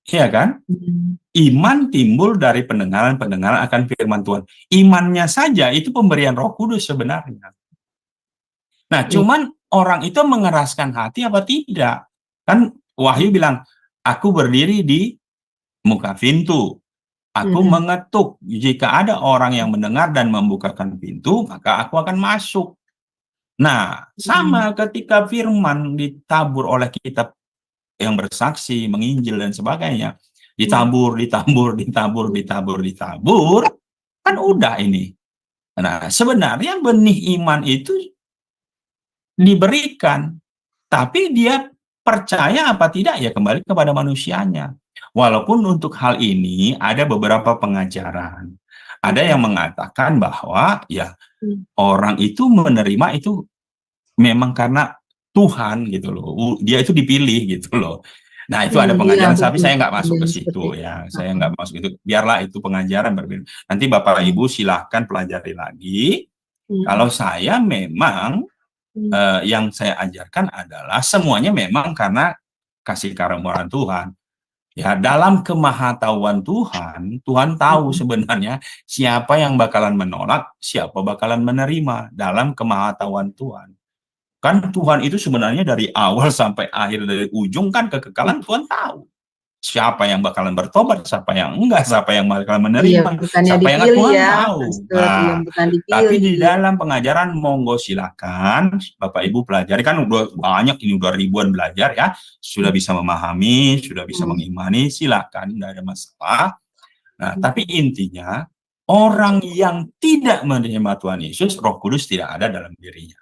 Iya kan? Iman timbul dari pendengaran akan firman Tuhan. Imannya saja itu pemberian Roh Kudus sebenarnya. Nah, cuman orang itu mengeraskan hati apa tidak? Kan Wahyu bilang, aku berdiri di muka pintu. Aku mengetuk. Jika ada orang yang mendengar dan membukakan pintu, maka aku akan masuk. Nah, sama ketika firman ditabur oleh kita yang bersaksi, menginjil dan sebagainya, ditabur, kan udah ini. Nah, sebenarnya benih iman itu diberikan, tapi dia percaya apa tidak ya kembali kepada manusianya. Walaupun untuk hal ini ada beberapa pengajaran. Ada yang mengatakan bahwa ya orang itu menerima itu memang karena Tuhan gitu loh, dia itu dipilih gitu loh. Nah itu ada pengajaran, tapi saya nggak masuk ke situ ya, saya nggak masuk itu. Biarlah itu pengajaran berbeda. Nanti Bapak Ibu silahkan pelajari lagi. Kalau saya memang yang saya ajarkan adalah semuanya memang karena kasih karunia Tuhan. Ya, dalam kemahatauan Tuhan, Tuhan tahu sebenarnya siapa yang bakalan menolak, siapa bakalan menerima dalam kemahatauan Tuhan. Kan Tuhan itu sebenarnya dari awal sampai akhir, dari ujung kan kekekalan Tuhan tahu. Siapa yang bakalan bertobat, siapa yang enggak, siapa yang bakalan menerima, siapa yang enggak, Tuhan tahu. Nah, tapi di dalam pengajaran monggo silakan Bapak Ibu pelajari, kan udah banyak ini, udah ribuan belajar ya, sudah bisa memahami, sudah bisa mengimani, silakan, enggak ada masalah. Nah, tapi intinya orang yang tidak menerima Tuhan Yesus, Roh Kudus tidak ada dalam dirinya.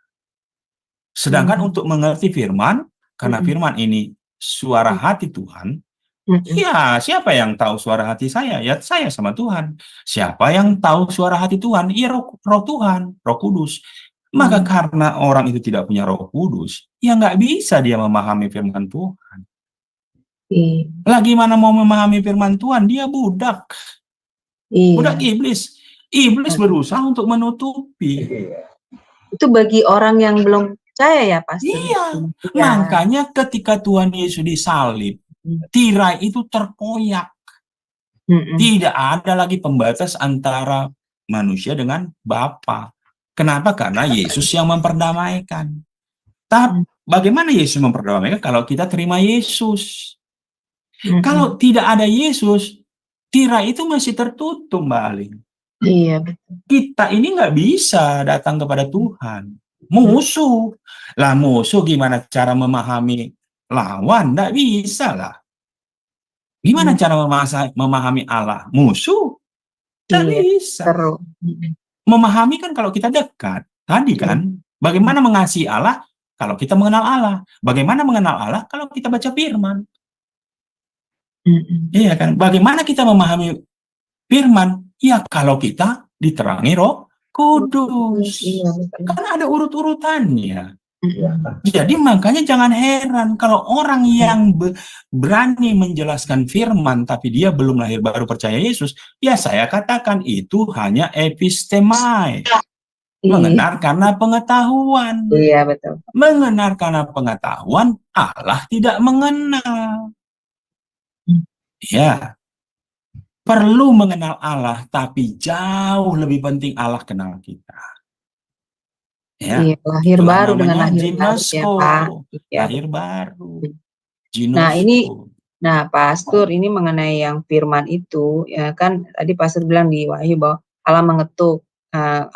Sedangkan untuk mengerti firman, karena firman ini suara hati Tuhan, ya siapa yang tahu suara hati saya? Ya saya sama Tuhan. Siapa yang tahu suara hati Tuhan? Ya roh Tuhan, Roh Kudus. Maka karena orang itu tidak punya Roh Kudus, ya nggak bisa dia memahami firman Tuhan. Lagi mana mau memahami firman Tuhan? Dia budak. Budak iblis. Iblis berusaha untuk menutupi. Itu bagi orang yang belum percaya ya Pastor. Iya, makanya ketika Tuhan Yesus disalib, tirai itu terkoyak. Tidak ada lagi pembatas antara manusia dengan Bapa. Kenapa? Karena Yesus yang memperdamaikan. Tapi bagaimana Yesus memperdamaikan kalau kita terima Yesus? Kalau tidak ada Yesus, tirai itu masih tertutup, Mbak Aling. Iya, betul. Kita ini nggak bisa datang kepada Tuhan. Musuh. Lah musuh gimana cara memahami lawan? Nggak bisa lah. Gimana cara memahami Allah? Musuh? Nggak bisa. Memahami kan kalau kita dekat. Tadi kan, bagaimana mengasihi Allah kalau kita mengenal Allah? Bagaimana mengenal Allah kalau kita baca firman? Iya kan? Bagaimana kita memahami firman? Ya kalau kita diterangi Roh Kudus. Kan ada urut-urutannya. Jadi makanya jangan heran kalau orang yang berani menjelaskan firman tapi dia belum lahir baru percaya Yesus, ya saya katakan itu hanya epistemai. Mengenal karena pengetahuan. Iya, betul. Mengenal karena pengetahuan, Allah tidak mengenal. Ya. Perlu mengenal Allah, tapi jauh lebih penting Allah kenal kita. Ya, iya, lahir baru dengan lahir baru ya, Pak. Ya, lahir baru. Nah, nah Pastor, ini mengenai yang firman itu, ya kan tadi Pastor bilang di Wahyu bahwa Allah mengetuk,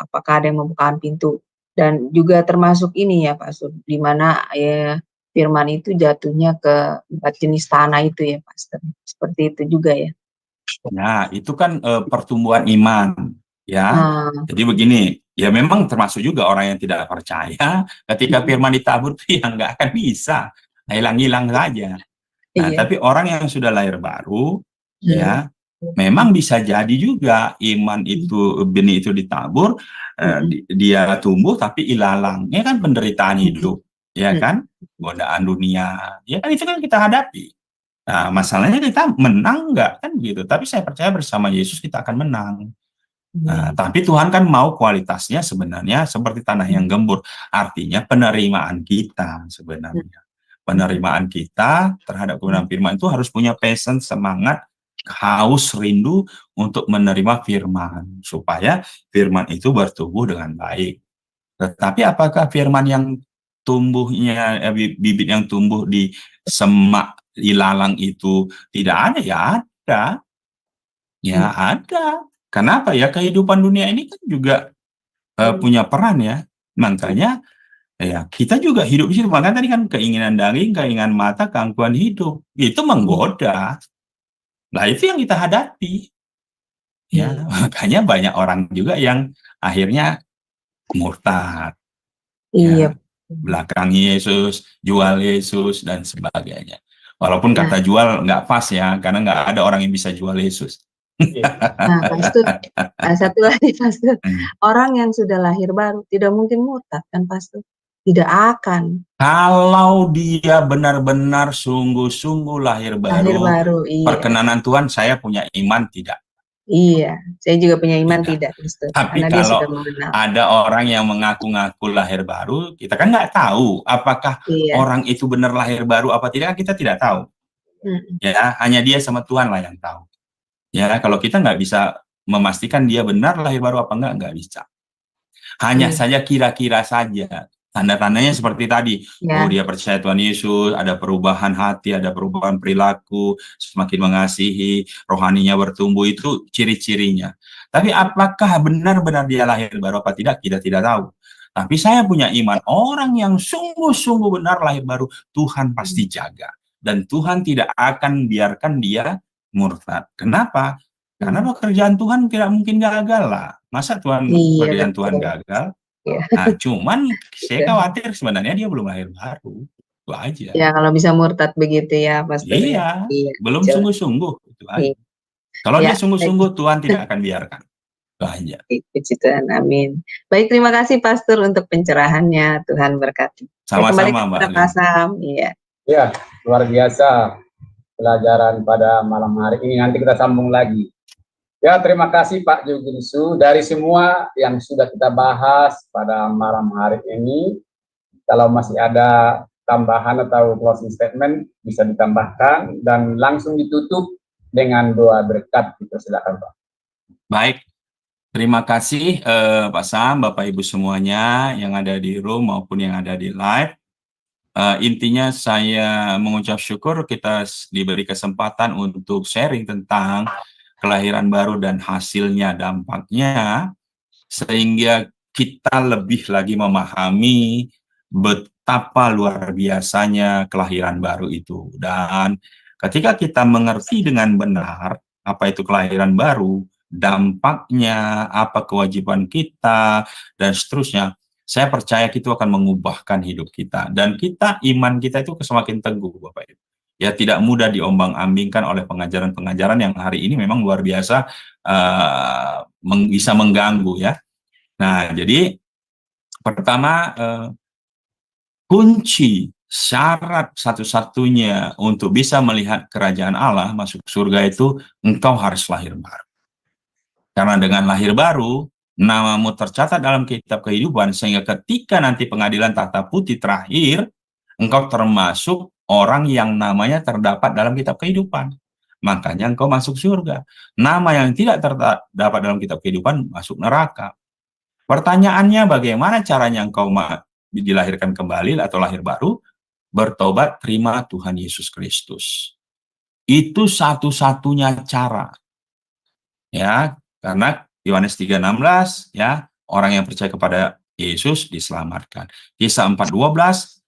apakah ada yang membukakan pintu. Dan juga termasuk ini ya Pastor, di mana ya, firman itu jatuhnya ke 4 jenis tanah itu ya Pastor. Seperti itu juga ya. Nah, itu kan pertumbuhan iman, ya. Jadi begini, ya memang termasuk juga orang yang tidak percaya, ketika firman ditabur, ya nggak akan bisa, hilang-hilang saja. Nah, Iya. tapi orang yang sudah lahir baru, Hmm. ya, memang bisa jadi juga iman itu, benih itu ditabur, dia tumbuh tapi ilalang. Ini kan penderitaan hidup, ya kan? Godaan dunia, ya kan, itu kan kita hadapi. Nah, masalahnya kita menang nggak kan gitu. Tapi saya percaya bersama Yesus kita akan menang. Nah, tapi Tuhan kan mau kualitasnya sebenarnya seperti tanah yang gembur. Artinya penerimaan kita sebenarnya. Penerimaan kita terhadap kebenaran firman itu harus punya passion, semangat, haus, rindu untuk menerima firman. Supaya firman itu bertumbuh dengan baik. Tetapi apakah firman yang tumbuhnya, bibit yang tumbuh di semak ilalang itu tidak ada? Ya ada. Ya ada. Kenapa ya? Kehidupan dunia ini kan juga punya peran ya. Makanya ya kita juga hidup di situ. Makanya tadi kan keinginan daging, keinginan mata, keangkuhan hidup. Itu menggoda. Nah, itu yang kita hadapi. Ya, makanya banyak orang juga yang akhirnya murtad. Iya. Ya, belakangi Yesus, jual Yesus, dan sebagainya. Walaupun kata jual nggak pas ya, karena nggak ada orang yang bisa jual Yesus. Nah, Pastor, satu lagi Pastor, orang yang sudah lahir baru tidak mungkin murtad kan Pastor? Tidak akan. Kalau dia benar-benar sungguh-sungguh lahir baru, iya. perkenanan Tuhan, saya punya iman tidak. Iya, saya juga punya iman tidak, Pastor. Tapi Karena dia kalau sudah mengenal. ada orang yang mengaku-ngaku lahir baru, kita kan nggak tahu apakah orang itu benar lahir baru apa tidak, kita tidak tahu. Ya, hanya dia sama Tuhan lah yang tahu. Ya, kalau kita nggak bisa memastikan dia benar lahir baru apa nggak bisa. Hanya saja kira-kira saja. Tanda-tandanya seperti tadi, oh dia percaya Tuhan Yesus, ada perubahan hati, ada perubahan perilaku, semakin mengasihi, rohaninya bertumbuh, itu ciri-cirinya. Tapi apakah benar-benar dia lahir baru apa tidak, kita tidak tahu. Tapi saya punya iman, orang yang sungguh-sungguh benar lahir baru, Tuhan pasti jaga. Dan Tuhan tidak akan biarkan dia murtad. Kenapa? Karena pekerjaan Tuhan tidak mungkin gagal lah. Masa pekerjaan Tuhan gagal? Nah, cuman saya khawatir sebenarnya dia belum lahir baru. Itu aja. Ya, kalau bisa murtad begitu ya, Pastor. Iya, belum sungguh-sungguh. Itu aja. Kalau dia sungguh-sungguh, Tuhan tidak akan biarkan. Itu aja. Puji Tuhan, amin. Baik, terima kasih Pastor untuk pencerahannya. Tuhan berkati. Sama-sama, Mbak. Pasam. Iya. Ya, luar biasa pelajaran pada malam hari ini. Nanti kita sambung lagi. Ya, terima kasih Pak Juginsu. Dari semua yang sudah kita bahas pada malam hari ini, kalau masih ada tambahan atau closing statement, bisa ditambahkan dan langsung ditutup dengan doa berkat. Silakan Pak. Baik, terima kasih Pak Sam, Bapak Ibu semuanya yang ada di room maupun yang ada di live. Intinya saya mengucap syukur kita diberi kesempatan untuk sharing tentang kelahiran baru dan hasilnya, dampaknya, sehingga kita lebih lagi memahami betapa luar biasanya kelahiran baru itu. Dan ketika kita mengerti dengan benar apa itu kelahiran baru, dampaknya, apa kewajiban kita, dan seterusnya, saya percaya itu akan mengubahkan hidup kita. Dan iman kita itu semakin teguh, Bapak Ibu. Ya, tidak mudah diombang-ambingkan oleh pengajaran-pengajaran yang hari ini memang luar biasa bisa mengganggu ya. Nah, jadi pertama kunci syarat satu-satunya untuk bisa melihat kerajaan Allah masuk surga itu engkau harus lahir baru. Karena dengan lahir baru namamu tercatat dalam kitab kehidupan, sehingga ketika nanti pengadilan tahta putih terakhir engkau termasuk orang yang namanya terdapat dalam kitab kehidupan. Makanya engkau masuk surga. Nama yang tidak terdapat dalam kitab kehidupan masuk neraka. Pertanyaannya, bagaimana caranya engkau dilahirkan kembali atau lahir baru? Bertobat, terima Tuhan Yesus Kristus. Itu satu-satunya cara. Ya, karena Yohanes 3:16 ya, orang yang percaya kepada Yesus diselamatkan. Kisah 4:12,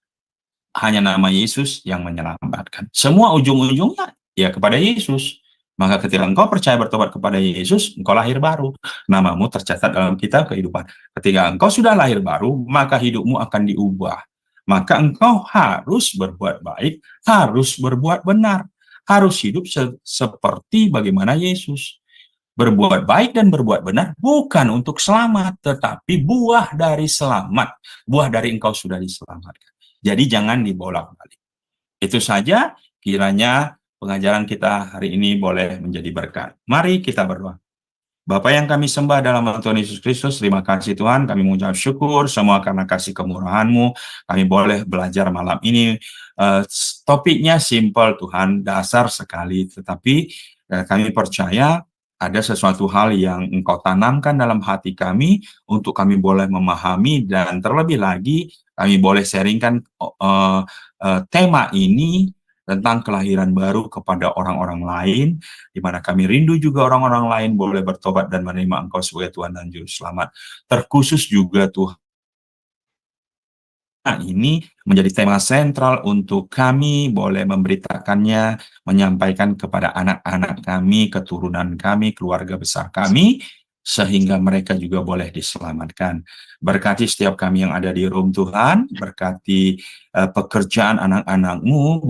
hanya nama Yesus yang menyelamatkan. Semua ujung-ujungnya ya kepada Yesus. Maka ketika engkau percaya bertobat kepada Yesus, engkau lahir baru. Namamu tercatat dalam kitab kehidupan. Ketika engkau sudah lahir baru, maka hidupmu akan diubah. maka engkau harus berbuat baik, harus berbuat benar, harus hidup seperti bagaimana Yesus. Berbuat baik dan berbuat benar bukan untuk selamat, tetapi buah dari selamat. Buah dari engkau sudah diselamatkan. Jadi jangan dibolak-balik. Itu saja, kiranya pengajaran kita hari ini boleh menjadi berkat. Mari kita berdoa. Bapa yang kami sembah dalam nama Tuhan Yesus Kristus, terima kasih Tuhan, kami mengucap syukur semua karena kasih kemurahan-Mu. Kami boleh belajar malam ini. Topiknya simpel Tuhan, dasar sekali, tetapi kami percaya ada sesuatu hal yang Engkau tanamkan dalam hati kami untuk kami boleh memahami, dan terlebih lagi kami boleh sharingkan tema ini tentang kelahiran baru kepada orang-orang lain, di mana kami rindu juga orang-orang lain boleh bertobat dan menerima Engkau sebagai Tuhan dan Juru Selamat. Terkhusus juga Tuhan, ini menjadi tema sentral untuk kami boleh memberitakannya, menyampaikan kepada anak-anak kami, keturunan kami, keluarga besar kami, sehingga mereka juga boleh diselamatkan. Berkati setiap kami yang ada di room Tuhan, berkati pekerjaan anak-anak-Mu,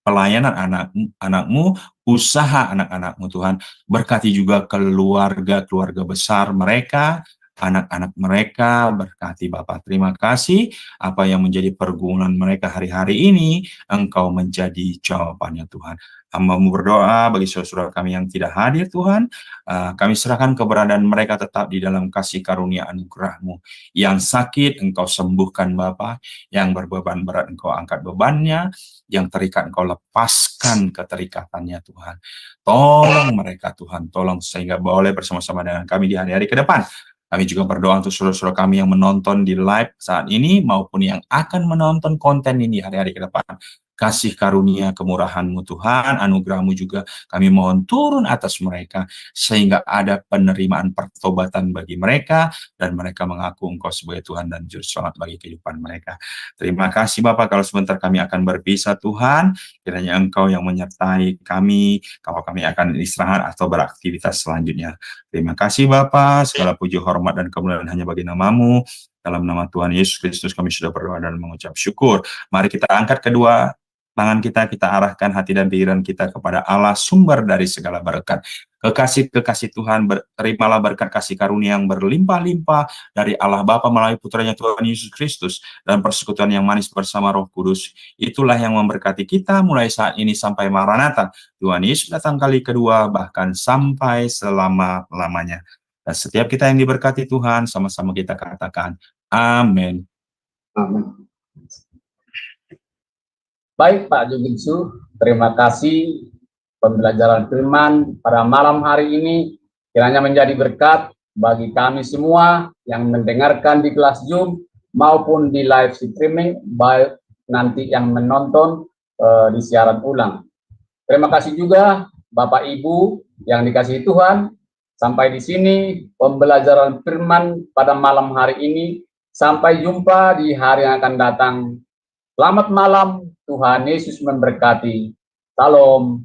pelayanan anak-anak-Mu, usaha anak-anak-Mu Tuhan. Berkati juga keluarga-keluarga besar mereka, anak-anak mereka, berkati Bapak. Terima kasih apa yang menjadi pergumulan mereka hari-hari ini, Engkau menjadi jawabannya Tuhan. Hamba-Mu berdoa bagi saudara-saudara kami yang tidak hadir Tuhan, kami serahkan keberadaan mereka tetap di dalam kasih karunia anugerah-Mu. Yang sakit Engkau sembuhkan Bapa, yang berbeban berat Engkau angkat bebannya, yang terikat Engkau lepaskan keterikatannya Tuhan. Tolong mereka Tuhan, tolong sehingga boleh bersama-sama dengan kami di hari-hari ke depan. Kami juga berdoa untuk saudara-saudara kami yang menonton di live saat ini maupun yang akan menonton konten ini hari-hari ke depan. Kasih karunia kemurahan-Mu Tuhan, anugerah-Mu juga kami mohon turun atas mereka, sehingga ada penerimaan pertobatan bagi mereka, dan mereka mengaku Engkau sebagai Tuhan dan Juru Selamat bagi kehidupan mereka. Terima kasih Bapak, kalau sebentar kami akan berpisah Tuhan, kiranya Engkau yang menyertai kami, kalau kami akan istirahat atau beraktivitas selanjutnya. Terima kasih Bapak, segala puji hormat dan kemuliaan hanya bagi nama-Mu. Dalam nama Tuhan Yesus Kristus kami sudah berdoa dan mengucap syukur. Mari kita angkat kedua tangan kita arahkan hati dan pikiran kita kepada Allah, sumber dari segala berkat. Kekasih Tuhan, terimalah berkat kasih karunia yang berlimpah-limpah dari Allah Bapa melalui putranya Tuhan Yesus Kristus, dan persekutuan yang manis bersama Roh Kudus. Itulah yang memberkati kita mulai saat ini sampai Maranatha. Tuhan Yesus datang kali kedua, bahkan sampai selama-lamanya. Dan setiap kita yang diberkati Tuhan, sama-sama kita katakan, amin. Amin. Baik Pak Jubinsu, terima kasih pembelajaran firman pada malam hari ini. Kiranya menjadi berkat bagi kami semua yang mendengarkan di kelas Zoom maupun di live streaming, baik nanti yang menonton di siaran ulang. Terima kasih juga Bapak Ibu yang dikasihi Tuhan. Sampai di sini pembelajaran firman pada malam hari ini. Sampai jumpa di hari yang akan datang. Selamat malam, Tuhan Yesus memberkati. Salam.